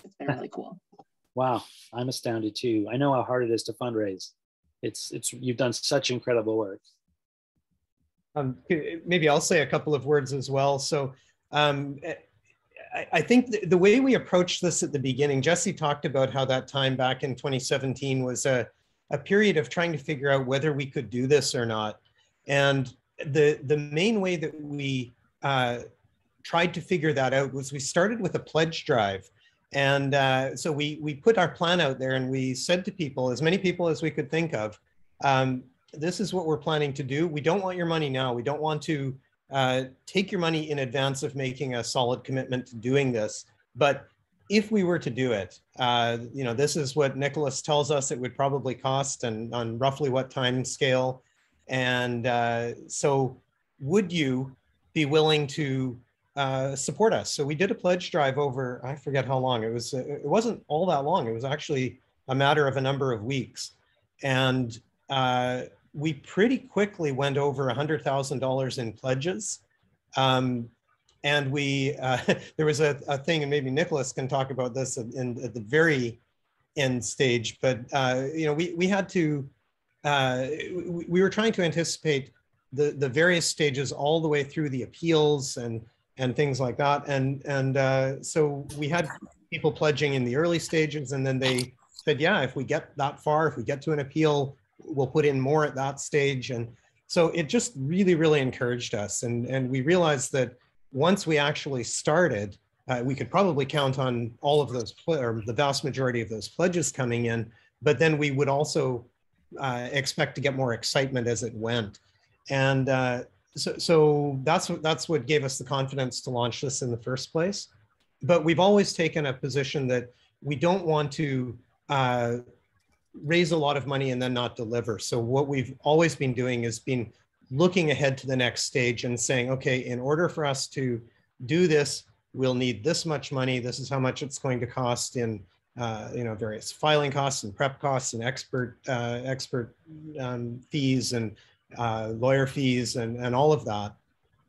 It's been really cool. Wow, I'm astounded too. I know how hard it is to fundraise. You've done such incredible work. Maybe I'll say a couple of words as well. So I think the way we approached this at the beginning, Jesse talked about how that time back in 2017 was a period of trying to figure out whether we could do this or not. And the main way that we tried to figure that out was we started with a pledge drive. And so we put our plan out there, and we said to people, as many people as we could think of, this is what we're planning to do. We don't want your money now. We don't want to take your money in advance of making a solid commitment to doing this. But if we were to do it, this is what Nicolas tells us it would probably cost, and on roughly what time scale. And so would you be willing to support us? So we did a pledge drive over, I forget how long. It wasn't all that long. It was actually a matter of a number of weeks. And we pretty quickly went over $100,000 in pledges. And we, there was a thing, and maybe Nicolas can talk about this at the very end stage, but we had to, we were trying to anticipate the various stages all the way through the appeals and things like that. And so we had people pledging in the early stages, and then they said, yeah, if we get that far, if we get to an appeal, we'll put in more at that stage. And So it just really, really encouraged us. And we realized that once we actually started, we could probably count on all of those, or the vast majority of those pledges coming in, but then we would also expect to get more excitement as it went. And so that's what gave us the confidence to launch this in the first place. But we've always taken a position that we don't want to raise a lot of money and then not deliver. So what we've always been doing is been looking ahead to the next stage and saying, okay, in order for us to do this, we'll need this much money. This is how much it's going to cost in various filing costs and prep costs and expert fees and lawyer fees and all of that.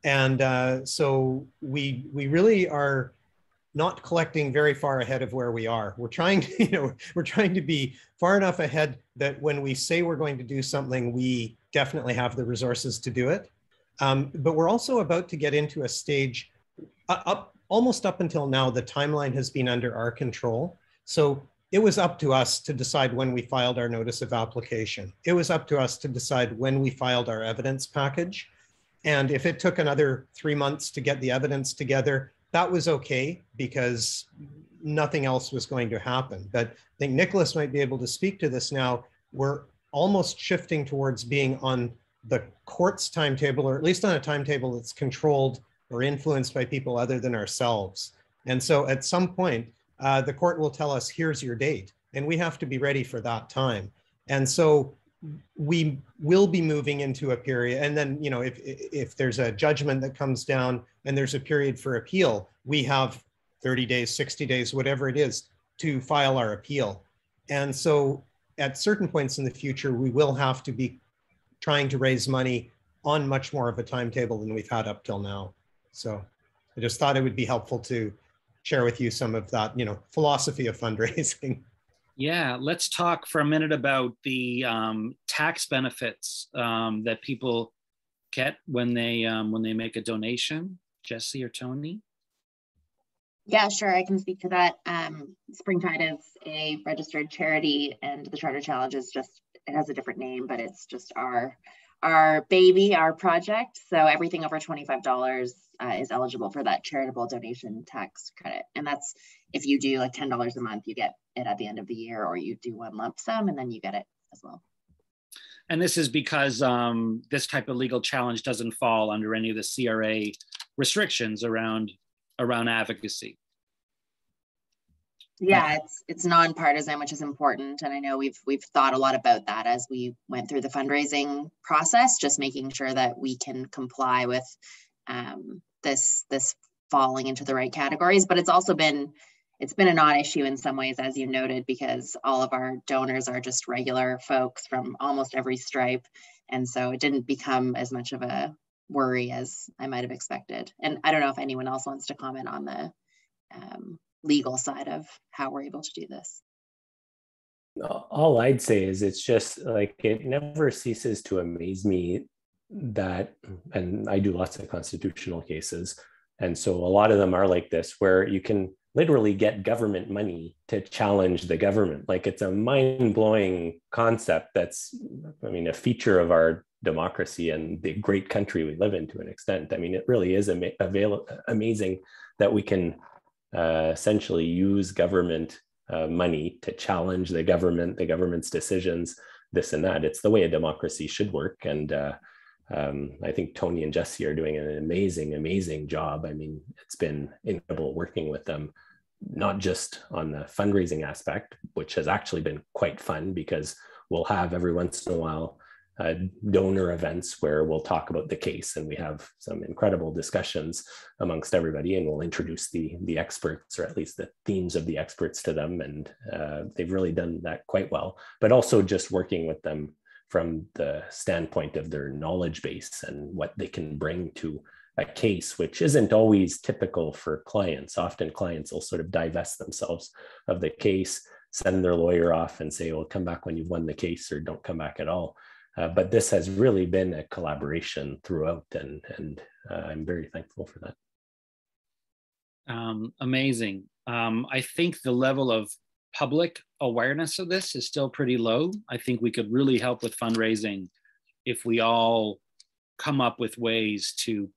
And so we really are not collecting very far ahead of where we are. We're trying to, we're trying to be far enough ahead that when we say we're going to do something, we definitely have the resources to do it. But we're also about to get into a stage almost up until now, the timeline has been under our control. So it was up to us to decide when we filed our notice of application. It was up to us to decide when we filed our evidence package. And if it took another 3 months to get the evidence together, that was okay, because nothing else was going to happen. But I think Nicolas might be able to speak to this now. We're almost shifting towards being on the court's timetable, or at least on a timetable that's controlled or influenced by people other than ourselves. And so at some point, the court will tell us, here's your date, and we have to be ready for that time. And so we will be moving into a period, and then, if there's a judgment that comes down and there's a period for appeal, we have 30 days, 60 days, whatever it is, to file our appeal. And so at certain points in the future, we will have to be trying to raise money on much more of a timetable than we've had up till now. So I just thought it would be helpful to share with you some of that, philosophy of fundraising. Yeah, let's talk for a minute about the tax benefits that people get when they make a donation. Jesse or Tony? Yeah, sure, I can speak to that. Springtide is a registered charity, and the Charter Challenge is just, it has a different name, but it's just our baby, our project. So everything over $25 is eligible for that charitable donation tax credit. And that's, if you do like $10 a month, you get it at the end of the year, or you do one lump sum and then you get it as well. And this is because this type of legal challenge doesn't fall under any of the CRA restrictions around advocacy. Yeah, it's nonpartisan, which is important. And I know we've thought a lot about that as we went through the fundraising process, just making sure that we can comply with this falling into the right categories. But it's been a non-issue in some ways, as you noted, because all of our donors are just regular folks from almost every stripe. And so it didn't become as much of a worry as I might have expected. And I don't know if anyone else wants to comment on the legal side of how we're able to do this. All I'd say is it's just like, it never ceases to amaze me that, and I do lots of constitutional cases, and so a lot of them are like this, where you can literally get government money to challenge the government. Like, it's a mind-blowing concept that's, I mean, a feature of our democracy and the great country we live in to an extent. I mean, it really is amazing that we can essentially use government money to challenge the government's decisions, this and that. It's the way a democracy should work. And I think Tony and Jesse are doing an amazing job. I mean, it's been incredible working with them, not just on the fundraising aspect, which has actually been quite fun, because we'll have every once in a while donor events where we'll talk about the case, and we have some incredible discussions amongst everybody, and we'll introduce the experts, or at least the themes of the experts, to them, and they've really done that quite well. But also just working with them from the standpoint of their knowledge base and what they can bring to a case, which isn't always typical for clients. Often clients will sort of divest themselves of the case, send their lawyer off and say, well, come back when you've won the case, or don't come back at all. But this has really been a collaboration throughout, and I'm very thankful for that. Amazing. I think the level of public awareness of this is still pretty low. I think we could really help with fundraising if we all come up with ways to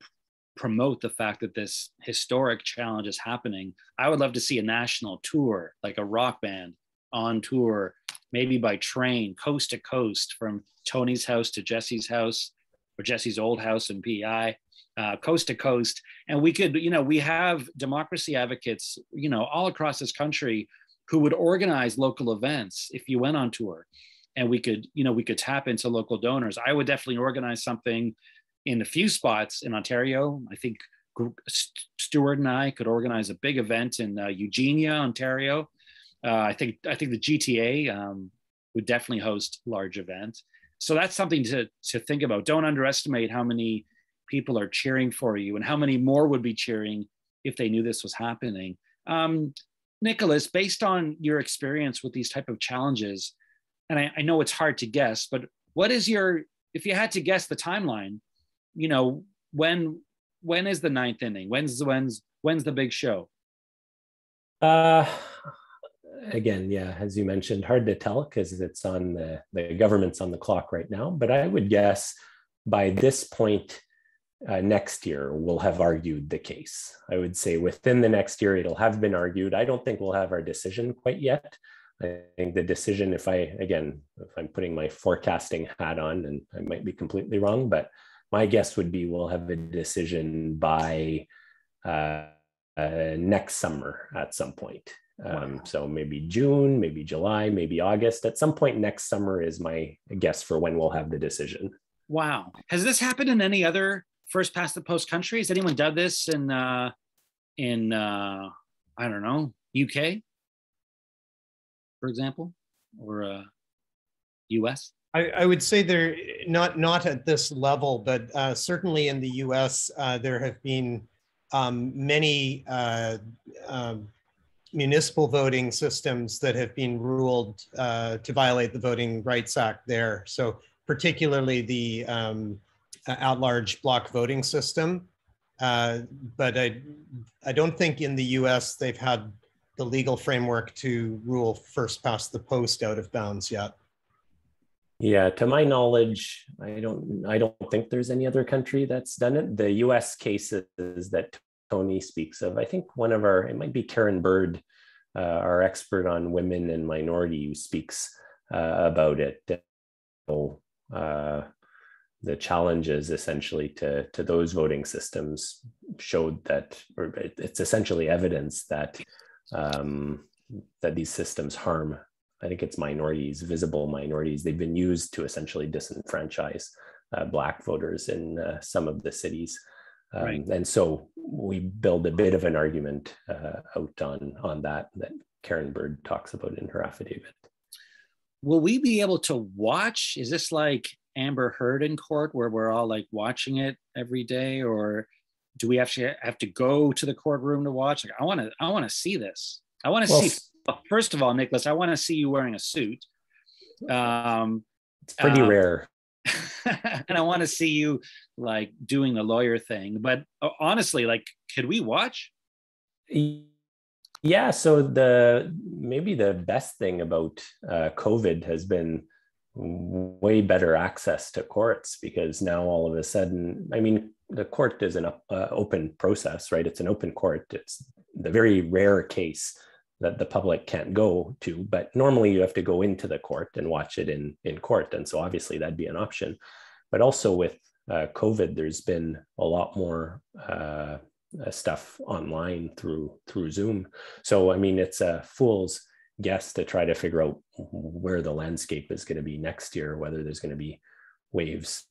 promote the fact that this historic challenge is happening. I would love to see a national tour, like a rock band on tour, maybe by train, coast to coast, from Tony's house to Jesse's house, or Jesse's old house in PI, coast to coast. And we could, we have democracy advocates, all across this country who would organize local events if you went on tour. And we could tap into local donors. I would definitely organize something in a few spots in Ontario. I think Stuart and I could organize a big event in Eugenia, Ontario. I think the GTA would definitely host a large event. So that's something to think about. Don't underestimate how many people are cheering for you and how many more would be cheering if they knew this was happening. Nicolas, based on your experience with these type of challenges, and I know it's hard to guess, but what is if you had to guess the timeline, when is the ninth inning? When's the big show? Again, yeah, as you mentioned, hard to tell because it's on the government's on the clock right now. But I would guess by this point next year, we'll have argued the case. I would say within the next year, it'll have been argued. I don't think we'll have our decision quite yet. I think the decision, if I'm putting my forecasting hat on, and I might be completely wrong, but my guess would be we'll have a decision by next summer at some point. Wow. So maybe June, maybe July, maybe August. At some point next summer is my guess for when we'll have the decision. Wow. Has this happened in any other first past the post country? Has anyone done this in I don't know, UK, for example, or US? I would say they're not at this level, but certainly in the US, there have been many municipal voting systems that have been ruled to violate the Voting Rights Act there. So particularly the at-large block voting system. But I don't think in the US they've had the legal framework to rule first past the post out of bounds yet. Yeah, to my knowledge, I don't think there's any other country that's done it. The US cases that Tony speaks of, I think it might be Karen Bird, our expert on women and minority, who speaks about it. So, the challenges essentially to those voting systems showed that, or it's essentially evidence that that these systems harm, I think it's minorities, visible minorities. They've been used to essentially disenfranchise Black voters in some of the cities. Right. And so we build a bit of an argument out on that Karen Bird talks about in her affidavit. Will we be able to watch? Is this like Amber Heard in court where we're all like watching it every day, or do we actually have to go to the courtroom to watch? Like, I want to see this. I want to see. First of all, Nicolas, I want to see you wearing a suit. It's pretty rare. And I want to see you like doing the lawyer thing. But honestly, like, could we watch? Yeah. So maybe the best thing about COVID has been way better access to courts, because now all of a sudden, I mean, the court is an open process, right? It's an open court. It's the very rare case that the public can't go to, but normally you have to go into the court and watch it in court. And so obviously that'd be an option. But also with COVID, there's been a lot more stuff online through Zoom. So, I mean, it's a fool's guess to try to figure out where the landscape is going to be next year, whether there's going to be waves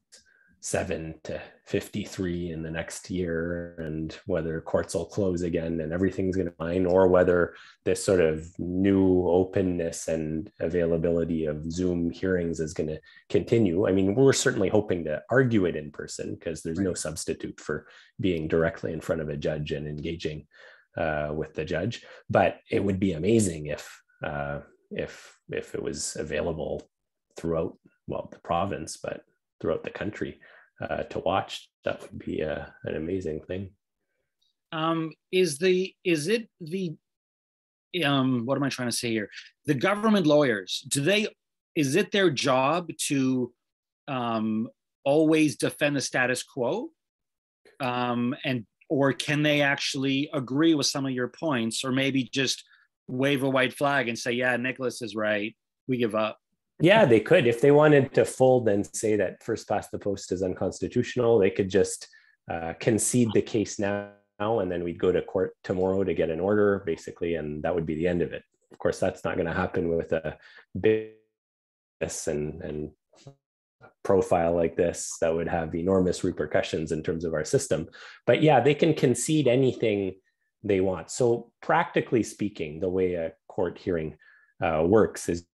7 to 53 in the next year, and whether courts will close again and everything's going to be fine, or whether this sort of new openness and availability of Zoom hearings is going to continue. I mean, we're certainly hoping to argue it in person, because there's no substitute for being directly in front of a judge and engaging with the judge. But it would be amazing if it was available throughout, well, the province, but throughout the country to watch. That would be an amazing thing. What am I trying to say here? The government lawyers, is it their job to always defend the status quo? Or can they actually agree with some of your points, or maybe just wave a white flag and say, yeah, Nicolas is right, we give up? Yeah, they could. If they wanted to fold and say that first past the post is unconstitutional, they could just concede the case now, and then we'd go to court tomorrow to get an order, basically, and that would be the end of it. Of course, that's not going to happen with a big and profile like this that would have enormous repercussions in terms of our system. But yeah, they can concede anything they want. So practically speaking, the way a court hearing works is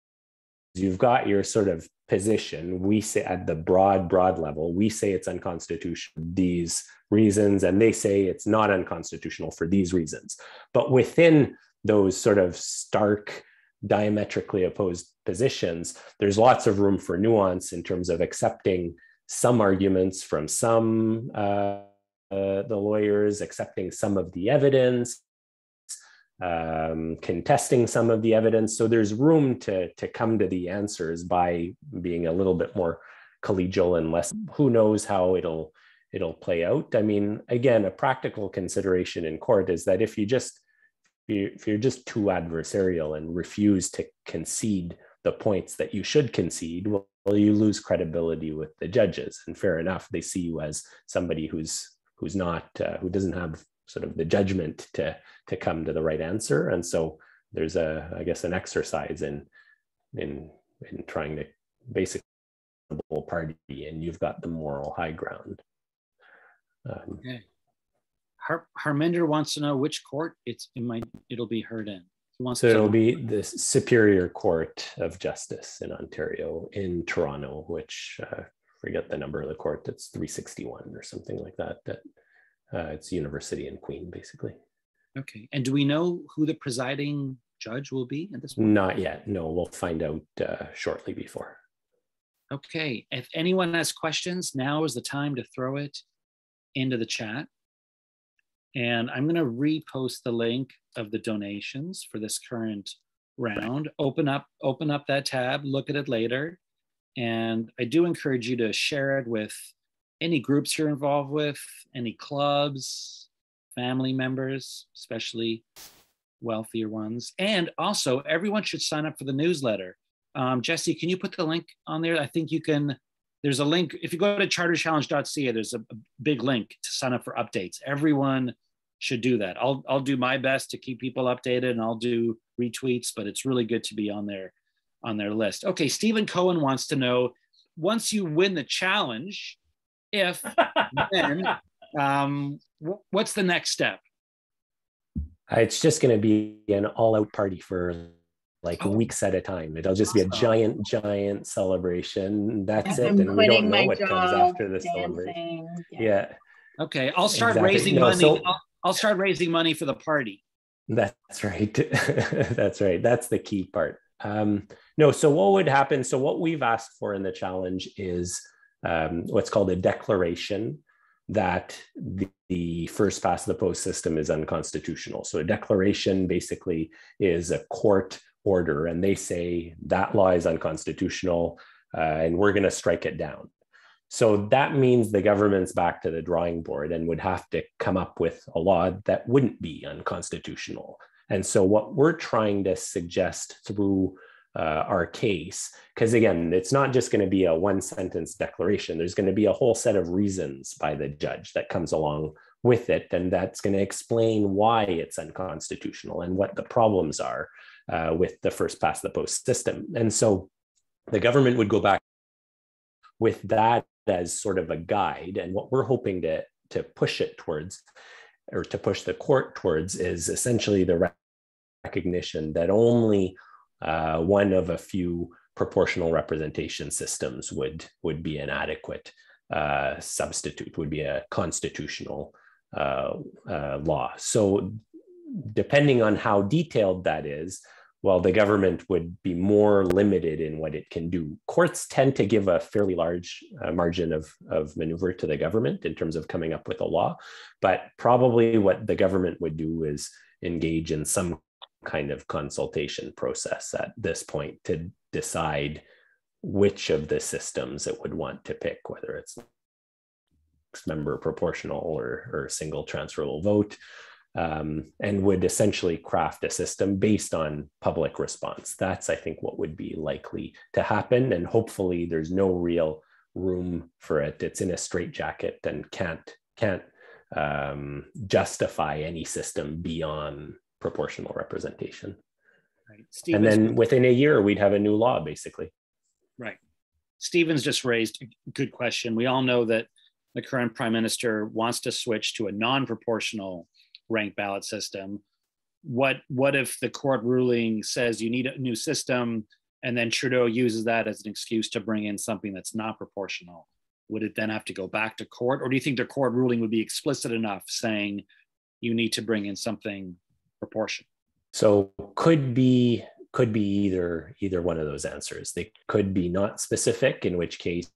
you've got your sort of position. We say at the broad level, we say it's unconstitutional for these reasons, and they say it's not unconstitutional for these reasons. But within those sort of stark, diametrically opposed positions, there's lots of room for nuance in terms of accepting some arguments from some the lawyers, accepting some of the evidence, contesting some of the evidence. So there's room to come to the answers by being a little bit more collegial and less, who knows how it'll play out. I mean, again, a practical consideration in court is that if you're just too adversarial and refuse to concede the points that you should concede, well, you lose credibility with the judges. And fair enough, they see you as somebody who's not, who doesn't have sort of the judgment to come to the right answer. And so there's I guess an exercise in trying to basically the party, and you've got the moral high ground. Okay. Harminder wants to know which court it'll be heard in. So it'll be the Superior Court of Justice in Ontario, in Toronto, which forget the number of the court. It's 361 or something like that. It's University and Queen, basically. Okay. And do we know who the presiding judge will be at this point? Not yet. No, we'll find out shortly before. Okay. If anyone has questions, now is the time to throw it into the chat. And I'm going to repost the link of the donations for this current round. Open up that tab, look at it later. And I do encourage you to share it with any groups you're involved with, any clubs, family members, especially wealthier ones. And also, everyone should sign up for the newsletter. Jesse, can you put the link on there? I think you can. There's a link. If you go to charterchallenge.ca, there's a big link to sign up for updates. Everyone should do that. I'll do my best to keep people updated, and I'll do retweets, but it's really good to be on their list. Okay, Stephen Cohen wants to know, once you win the challenge, then what's the next step? It's just going to be an all-out party for weeks at a time. It'll just be a giant celebration. That's it. And we don't know what comes after the celebration. Yeah. Okay. I'll start raising money. I'll start raising money for the party. That's right. That's right. That's the key part. No, so what would happen? So what we've asked for in the challenge is what's called a declaration that the first past the post system is unconstitutional. So a declaration basically is a court order, and they say that law is unconstitutional and we're going to strike it down. So that means the government's back to the drawing board and would have to come up with a law that wouldn't be unconstitutional. And so what we're trying to suggest through our case, because again, it's not just going to be a one-sentence declaration. There's going to be a whole set of reasons by the judge that comes along with it, and that's going to explain why it's unconstitutional and what the problems are with the first past the post system. And so the government would go back with that as sort of a guide, and what we're hoping to push it towards, or to push the court towards, is essentially the recognition that only one of a few proportional representation systems would be an adequate substitute, would be a constitutional law. So depending on how detailed that is, well, the government would be more limited in what it can do. Courts tend to give a fairly large margin of maneuver to the government in terms of coming up with a law, but probably what the government would do is engage in some kind of consultation process at this point to decide which of the systems it would want to pick, whether it's member proportional or single transferable vote, and would essentially craft a system based on public response. That's, I think, what would be likely to happen. And hopefully there's no real room for it. It's in a straitjacket and can't justify any system beyond proportional representation. Right. And then within a year, we'd have a new law, basically. Right. Stephen's just raised a good question. We all know that the current prime minister wants to switch to a non-proportional ranked ballot system. What if the court ruling says you need a new system, and then Trudeau uses that as an excuse to bring in something that's not proportional? Would it then have to go back to court? Or do you think the court ruling would be explicit enough saying you need to bring in something proportional? So could be either one of those answers. They could be not specific, in which case,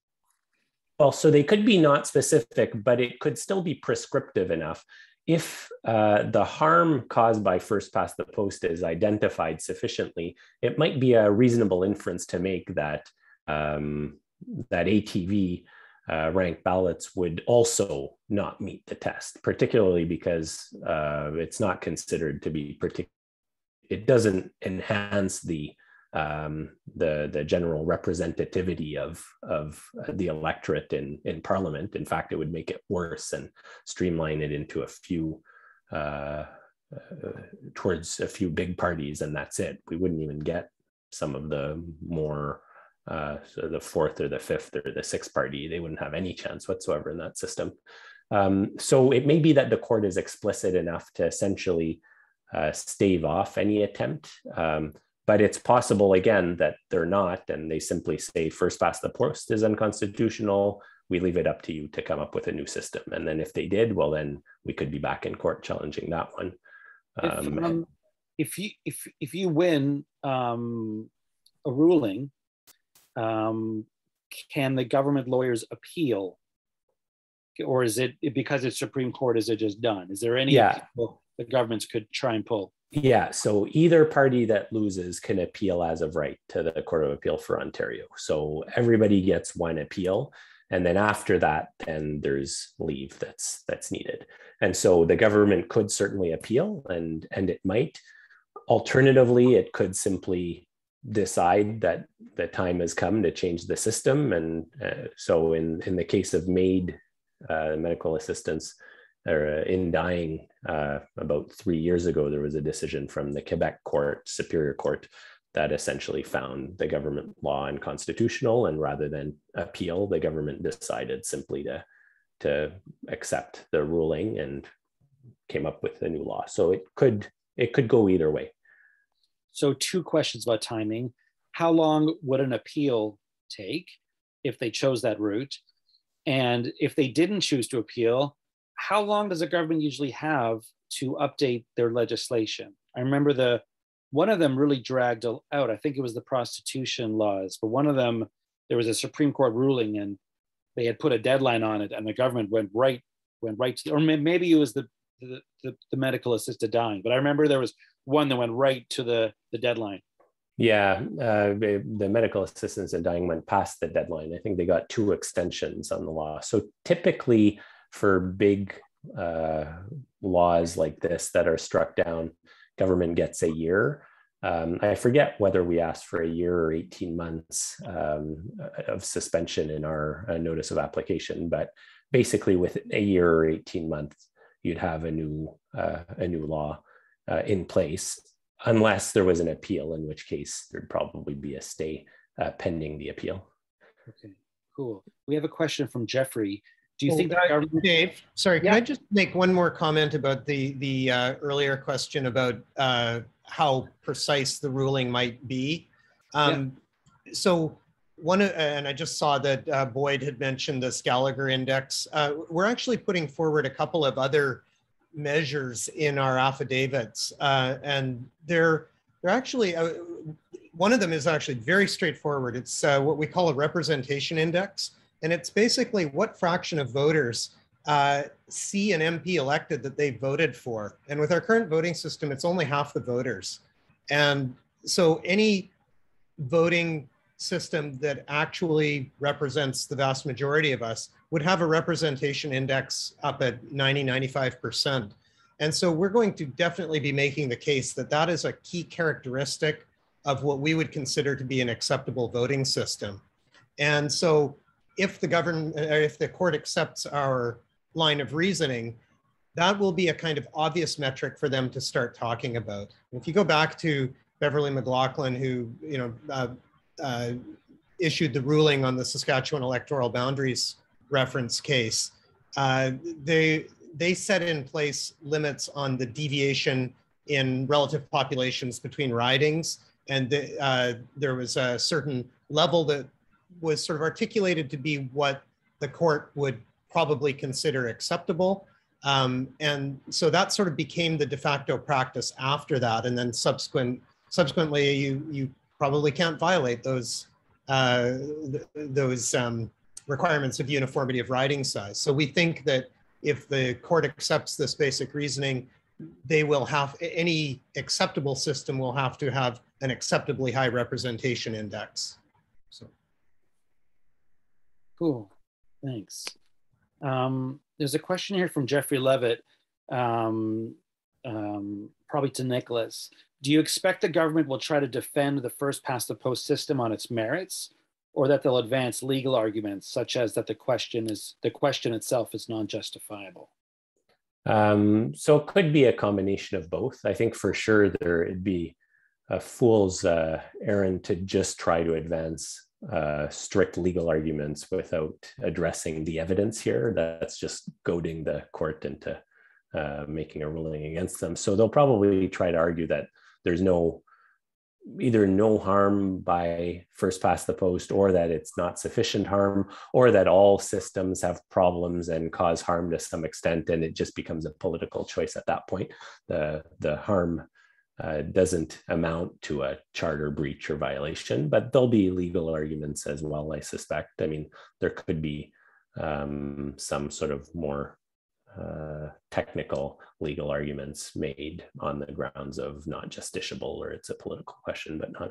well, so they could be not specific, but it could still be prescriptive enough. If the harm caused by first past the post is identified sufficiently, it might be a reasonable inference to make that that ATV ranked ballots would also not meet the test, particularly because it's not considered to be it doesn't enhance the general representativity of the electorate in Parliament. In fact, it would make it worse and streamline it into a few towards a few big parties, and that's it. We wouldn't even get some of the more so the fourth or the fifth or the sixth party. They wouldn't have any chance whatsoever in that system. So it may be that the court is explicit enough to essentially stave off any attempt. But it's possible, again, that they're not, and they simply say first past the post is unconstitutional. We leave it up to you to come up with a new system. And then if they did, well, then we could be back in court challenging that one. If you win a ruling, can the government lawyers appeal? Or is it, because it's Supreme Court, is it just done? Is there any appeal the governments could try and pull? Yeah, so either party that loses can appeal as of right to the Court of Appeal for Ontario. So everybody gets one appeal, and then after that, then there's leave that's needed. And so the government could certainly appeal, and it might. Alternatively, it could simply decide that the time has come to change the system. And so in the case of MAID, medical assistance, in dying about 3 years ago, there was a decision from the Quebec court, Superior Court, that essentially found the government law unconstitutional. And rather than appeal, the government decided simply to accept the ruling and came up with a new law. So it could go either way. So 2 questions about timing. How long would an appeal take if they chose that route? And if they didn't choose to appeal, how long does the government usually have to update their legislation? I remember one of them really dragged out. I think it was the prostitution laws. But one of them, there was a Supreme Court ruling, and they had put a deadline on it, and the government went right to, or maybe it was the medical assisted dying. But I remember there was one that went right to the deadline. Yeah, the medical assistance in dying went past the deadline. I think they got 2 extensions on the law. So typically, for big laws like this that are struck down, government gets a year. I forget whether we asked for a year or 18 months of suspension in our notice of application, but basically within a year or 18 months, you'd have a new law in place, unless there was an appeal, in which case there'd probably be a stay pending the appeal. Okay, cool. We have a question from Jeffrey. Do you think the government... Dave, sorry, can I just make one more comment about the earlier question about how precise the ruling might be? So and I just saw that Boyd had mentioned the Gallagher Index. We're actually putting forward a couple of other measures in our affidavits, and they're actually, one of them is actually very straightforward. It's what we call a representation index. And it's basically what fraction of voters see an MP elected that they voted for. And with our current voting system, it's only half the voters. And so any voting system that actually represents the vast majority of us would have a representation index up at 90–95%. And so we're going to definitely be making the case that that is a key characteristic of what we would consider to be an acceptable voting system. And so if the court accepts our line of reasoning, that will be a kind of obvious metric for them to start talking about. If you go back to Beverly McLaughlin, who issued the ruling on the Saskatchewan electoral boundaries reference case, they set in place limits on the deviation in relative populations between ridings. And there was a certain level that was sort of articulated to be what the court would probably consider acceptable. And so that sort of became the de facto practice after that. And then subsequently, you probably can't violate those requirements of uniformity of riding size. So we think that if the court accepts this basic reasoning, they will have, any acceptable system will have to have an acceptably high representation index. So. Cool, thanks. There's a question here from Jeffrey Levitt, probably to Nicolas. Do you expect the government will try to defend the first past the post system on its merits, or that they'll advance legal arguments such as that the question itself is non-justifiable? So it could be a combination of both. I think for sure it'd be a fool's errand to just try to advance strict legal arguments without addressing the evidence here. That's just goading the court into making a ruling against them. So they'll probably try to argue that there's either no harm by first past the post, or that it's not sufficient harm, or that all systems have problems and cause harm to some extent, and it just becomes a political choice at that point. The harm doesn't amount to a charter breach or violation, but there'll be legal arguments as well, I suspect. I mean, there could be some sort of more technical legal arguments made on the grounds of not justiciable, or it's a political question, but not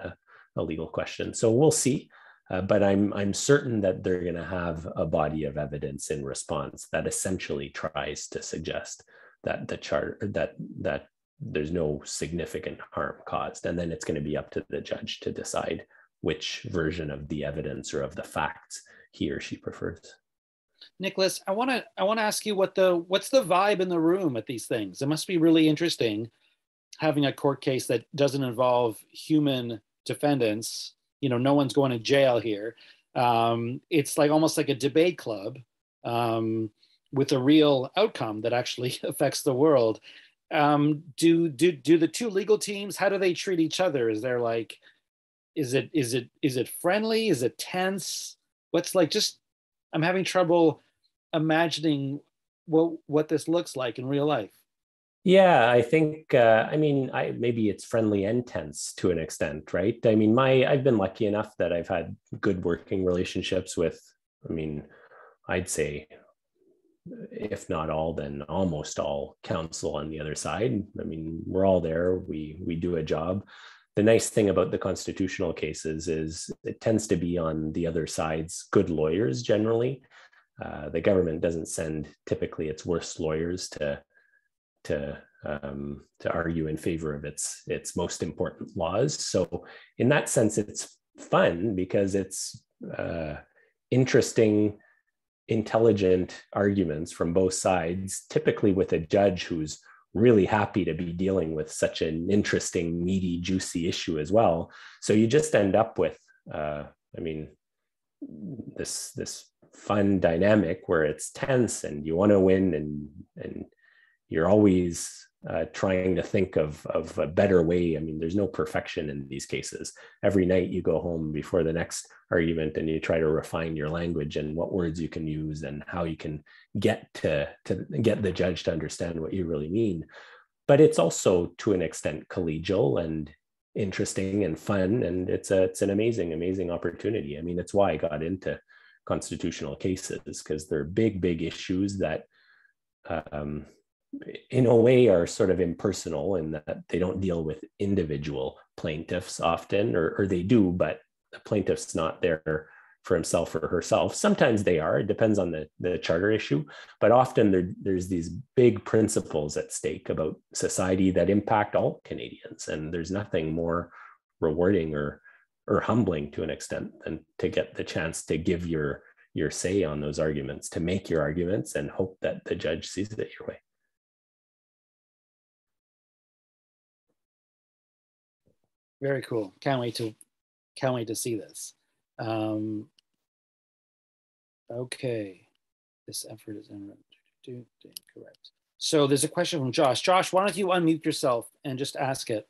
a legal question. So we'll see. But I'm certain that they're going to have a body of evidence in response that essentially tries to suggest that the charter, that there's no significant harm caused. And then it's going to be up to the judge to decide which version of the evidence or of the facts he or she prefers. Nicolas, I want to ask you what's the vibe in the room at these things? It must be really interesting having a court case that doesn't involve human defendants. You know, no one's going to jail here. It's like almost like a debate club with a real outcome that actually affects the world. Do the two legal teams, how do they treat each other? Is there like, is it friendly? Is it tense? What's like, just, I'm having trouble imagining what this looks like in real life. Yeah, I think, maybe it's friendly and tense to an extent, right? I mean, I've been lucky enough that I've had good working relationships with, I'd say, if not all, then almost all counsel on the other side. I mean, we're all there, we do a job. The nice thing about the constitutional cases is it tends to be on the other side's good lawyers generally. The government doesn't send typically its worst lawyers to argue in favor of its most important laws. So in that sense, it's fun because it's interesting, intelligent arguments from both sides, typically with a judge who's really happy to be dealing with such an interesting, meaty, juicy issue as well. So you just end up with, this fun dynamic where it's tense and you want to win, and you're always trying to think of a better way. I mean, there's no perfection in these cases. Every night you go home before the next argument and you try to refine your language and what words you can use and how you can get to get the judge to understand what you really mean. But it's also to an extent collegial and interesting and fun, and it's an amazing opportunity. I mean, it's why I got into constitutional cases, because they're big issues that in a way are sort of impersonal in that they don't deal with individual plaintiffs often, or they do, but the plaintiff's not there for himself or herself. Sometimes they are, it depends on the charter issue, but often there's these big principles at stake about society that impact all Canadians. And there's nothing more rewarding or humbling to an extent than to get the chance to give your say on those arguments, to make your arguments and hope that the judge sees it your way. Very cool. Can't wait to see this. Okay, this effort is incorrect. So there's a question from Josh. Josh, why don't you unmute yourself and just ask it?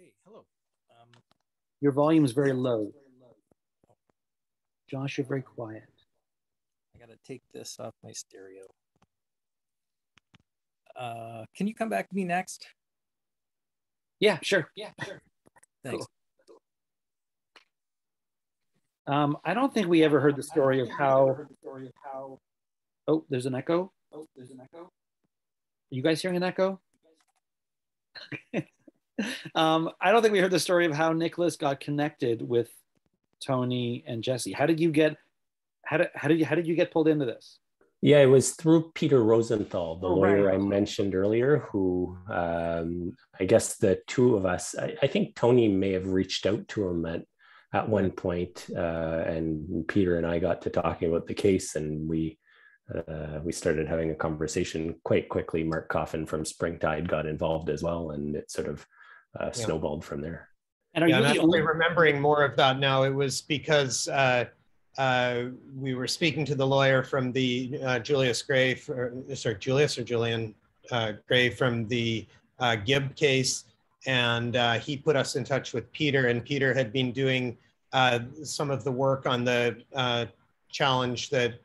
Okay, hello. Your volume is very low. Josh, you're very quiet. I gotta take this off my stereo. Can you come back to me next? Yeah, sure. Thanks. Cool. I don't think we ever heard the story of how. Oh, there's an echo. Are you guys hearing an echo? I don't think we heard the story of how Nicolas got connected with Tony and Jesse. How did you get pulled into this? Yeah, it was through Peter Rosenthal, the lawyer right. I mentioned earlier, who I guess the two of us, I think Tony may have reached out to him at one point, and Peter and I got to talking about the case, and we started having a conversation quite quickly. Mark Coffin from Springtide got involved as well, and it sort of snowballed from there. And are you I'm only remembering more of that now? It was because we were speaking to the lawyer from the Julian Gray from the Gibb case, and he put us in touch with Peter, and Peter had been doing some of the work on the challenge that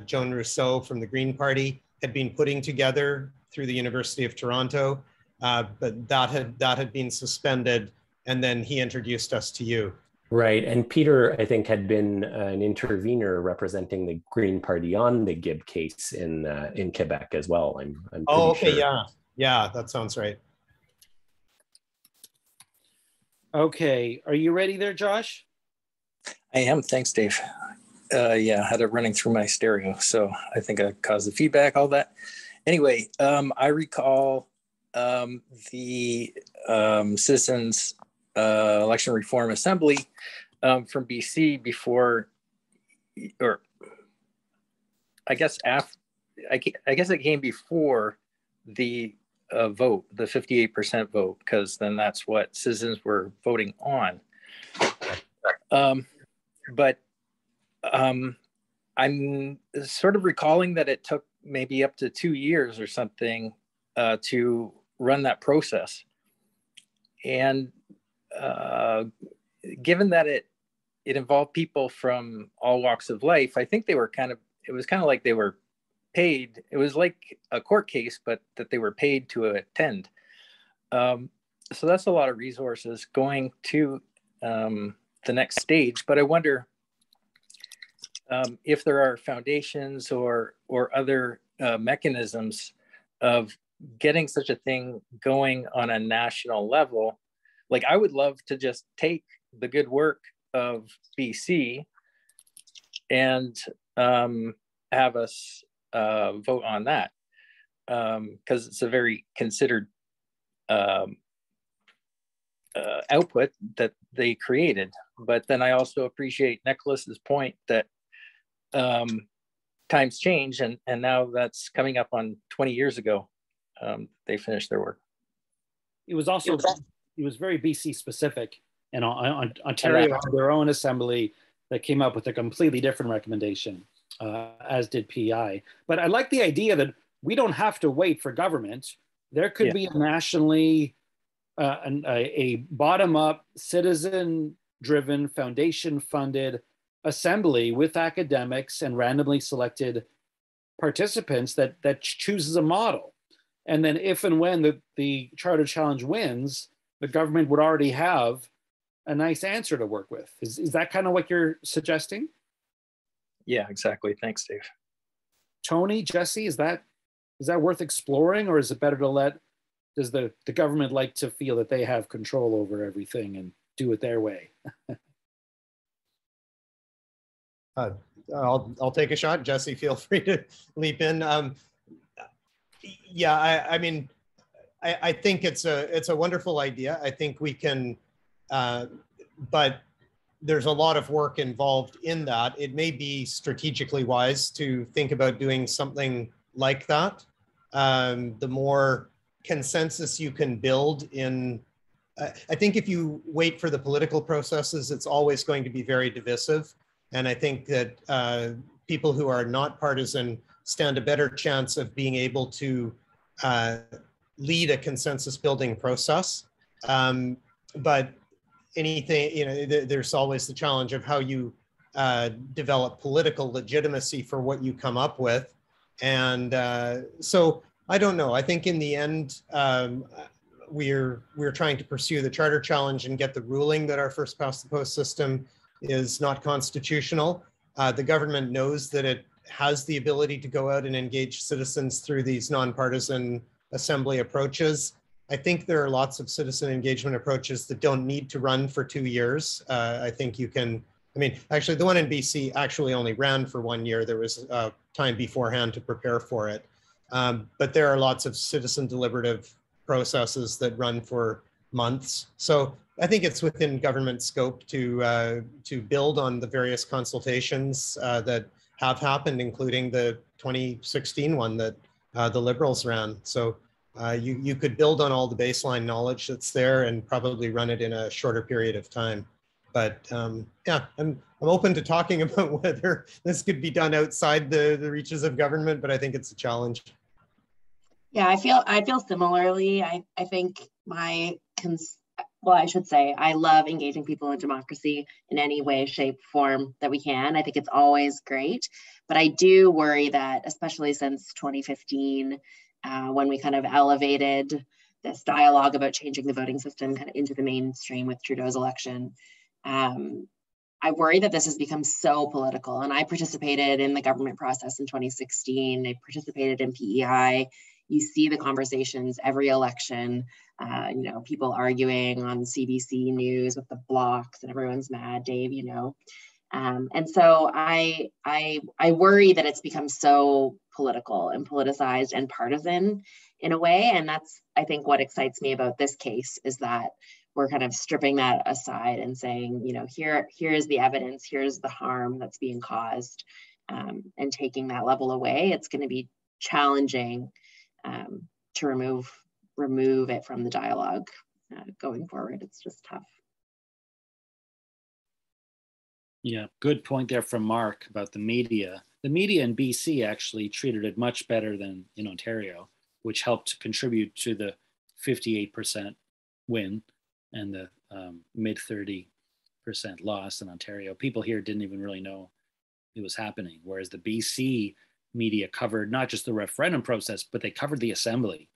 Joan Rousseau from the Green Party had been putting together through the University of Toronto, but that had been suspended, and then he introduced us to you. Right, and Peter, I think, had been an intervener representing the Green Party on the Gibb case in Quebec as well. I'm pretty sure. Yeah, that sounds right. Okay, are you ready there, Josh? I am, thanks, Dave. Yeah, I had it running through my stereo, so I think I caused the feedback, all that. Anyway, I recall the Citizens Election Reform Assembly from BC before, or I guess after, I guess it came before the vote, the 58% vote, because then that's what citizens were voting on. But I'm sort of recalling that it took maybe up to 2 years or something to run that process. And given that it involved people from all walks of life, I think they were it was kind of like they were paid. It was like a court case, but that they were paid to attend. So that's a lot of resources going to the next stage. But I wonder if there are foundations or other mechanisms of getting such a thing going on a national level. Like, I would love to just take the good work of BC and have us vote on that, because it's a very considered output that they created. But then I also appreciate Nicolas's point that times change, and now that's coming up on 20 years ago. They finished their work. It was also, it was very BC specific, and Ontario had their own assembly that came up with a completely different recommendation, as did PEI. But I like the idea that we don't have to wait for government. There could be a nationally, a bottom-up, citizen-driven, foundation-funded assembly with academics and randomly selected participants that chooses a model. And then if and when the Charter Challenge wins, the government would already have a nice answer to work with. Is that kind of what you're suggesting? Yeah, exactly. Thanks, Dave. Tony, Jesse, is that worth exploring, or is it better to let does the government like to feel that they have control over everything and do it their way? I'll take a shot. Jesse, feel free to leap in. Yeah, I mean, I think it's a wonderful idea. I think we can, but there's a lot of work involved in that. It may be strategically wise to think about doing something like that. The more consensus you can build in, I think if you wait for the political processes, it's always going to be very divisive. And I think that people who are not partisan stand a better chance of being able to lead a consensus building process. But anything, you know, there's always the challenge of how you develop political legitimacy for what you come up with. And so I don't know. I think in the end, we're trying to pursue the charter challenge and get the ruling that our first past the post system is not constitutional. The government knows that it has the ability to go out and engage citizens through these nonpartisan assembly approaches. I think there are lots of citizen engagement approaches that don't need to run for 2 years. I think you can, I mean, actually the one in BC actually only ran for 1 year. There was time beforehand to prepare for it. But there are lots of citizen deliberative processes that run for months. So I think it's within government scope to build on the various consultations that have happened, including the 2016 one that the Liberals ran. So you could build on all the baseline knowledge that's there and probably run it in a shorter period of time. But yeah, I'm open to talking about whether this could be done outside the reaches of government, but I think it's a challenge. Yeah, I feel similarly. I think well, I should say, I love engaging people in democracy in any way, shape, form that we can. I think it's always great. But I do worry that, especially since 2015, when we kind of elevated this dialogue about changing the voting system kind of into the mainstream with Trudeau's election, I worry that this has become so political. And I participated in the government process in 2016. I participated in PEI. You see the conversations every election, you know, people arguing on CBC News with the blocks and everyone's mad, Dave, you know. And so I worry that it's become so political and politicized and partisan in a way. And that's, I think, what excites me about this case is that we're kind of stripping that aside and saying, you know, here is the evidence, here's the harm that's being caused, and taking that level away. It's going to be challenging to remove it from the dialogue going forward. It's just tough. Yeah, good point there from Mark about the media. The media in BC actually treated it much better than in Ontario, which helped contribute to the 58% win and the mid 30% loss in Ontario. People here didn't even really know it was happening, whereas the BC media covered not just the referendum process, but they covered the assembly.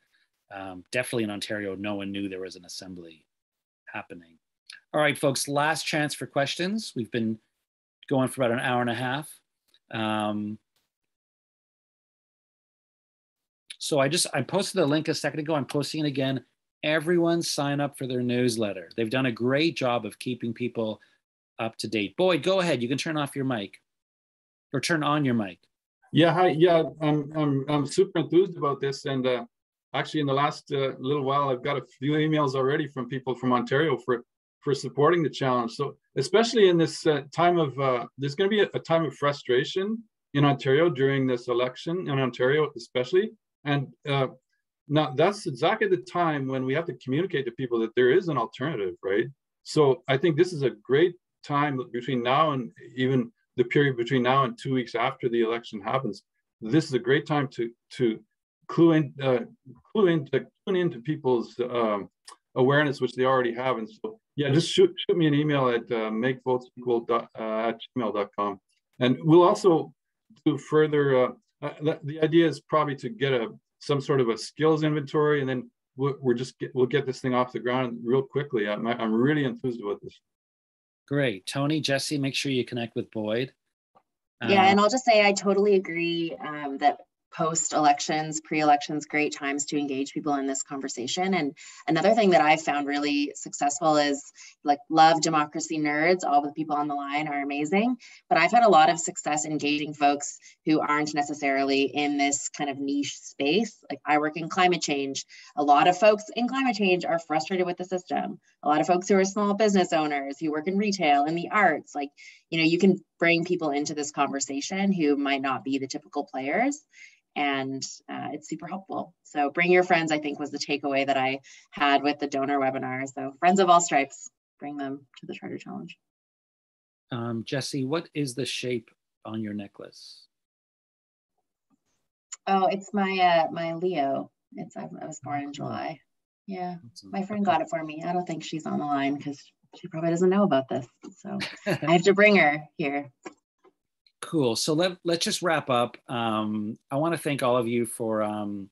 Definitely in Ontario, no one knew there was an assembly happening. All right, folks, last chance for questions. We've been going for about an hour and a half. So I posted the link a second ago. I'm posting it again. Everyone sign up for their newsletter. They've done a great job of keeping people up to date. Boyd, go ahead. You can turn off your mic or turn on your mic. Yeah, hi. Yeah, I'm super enthused about this, and actually, in the last little while, I've got a few emails already from people from Ontario for supporting the challenge. So, especially in this time of, there's going to be a time of frustration in Ontario during this election, in Ontario especially, and now that's exactly the time when we have to communicate to people that there is an alternative, right? So, I think this is a great time between now and even the period between now and 2 weeks after the election happens. This is a great time to clue into people's awareness, which they already have. And so, yeah, just shoot me an email at makevotesequal@gmail.com. And we'll also do further, the idea is probably to get some sort of a skills inventory, and then we'll get this thing off the ground real quickly. I'm really enthused about this. Great. Tony, Jesse, make sure you connect with Boyd. Yeah, and I'll just say I totally agree that post-elections, pre-elections, great times to engage people in this conversation. And another thing that I've found really successful is, like, love democracy nerds. All the people on the line are amazing, but I've had a lot of success engaging folks who aren't necessarily in this kind of niche space. Like, I work in climate change. A lot of folks in climate change are frustrated with the system. A lot of folks who are small business owners, who work in retail, in the arts, like, you know, you can bring people into this conversation who might not be the typical players. And it's super helpful. So bring your friends, I think, was the takeaway that I had with the donor webinar. So friends of all stripes, bring them to the Charter Challenge. Jesse, what is the shape on your necklace? Oh, it's my my Leo. I was born in July. Yeah, my friend got it for me. I don't think she's on the line because she probably doesn't know about this. So I have to bring her here. Cool. So let's just wrap up. I want to thank all of you for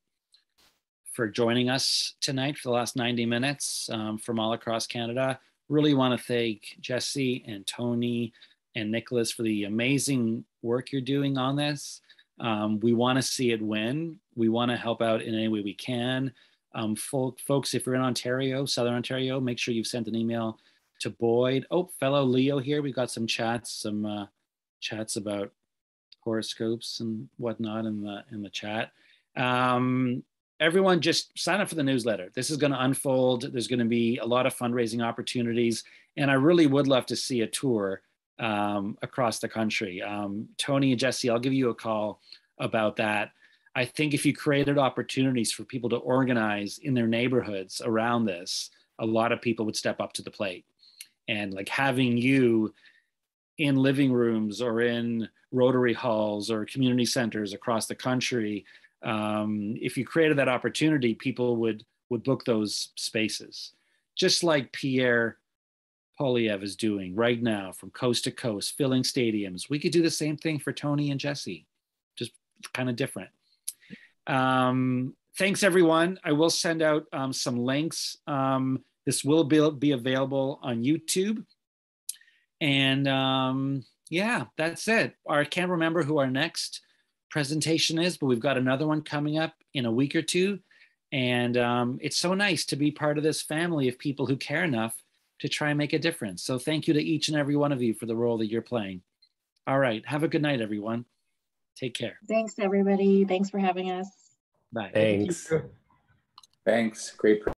joining us tonight for the last 90 minutes from all across Canada. Really want to thank Jesse and Tony and Nicolas for the amazing work you're doing on this. We want to see it win. We want to help out in any way we can. Folks, if you're in Ontario, Southern Ontario, make sure you've sent an email to Boyd. Oh, fellow Leo here. We've got some chats about horoscopes and whatnot in the chat. Everyone just sign up for the newsletter. This is going to unfold. There's going to be a lot of fundraising opportunities, and I really would love to see a tour across the country. Tony and Jesse, I'll give you a call about that. I think if you created opportunities for people to organize in their neighborhoods around this, a lot of people would step up to the plate. And like having you in living rooms or in Rotary halls or community centers across the country, if you created that opportunity, people would book those spaces. Just like Pierre Polyev is doing right now from coast to coast, filling stadiums. We could do the same thing for Tony and Jesse, just kind of different. Thanks, everyone. I will send out some links. This will be available on YouTube. And yeah, that's it. I can't remember who our next presentation is, but we've got another one coming up in a week or two. And it's so nice to be part of this family of people who care enough to try and make a difference. So thank you to each and every one of you for the role that you're playing. All right. Have a good night, everyone. Take care. Thanks, everybody. Thanks for having us. Bye. Thanks. Thanks. Great.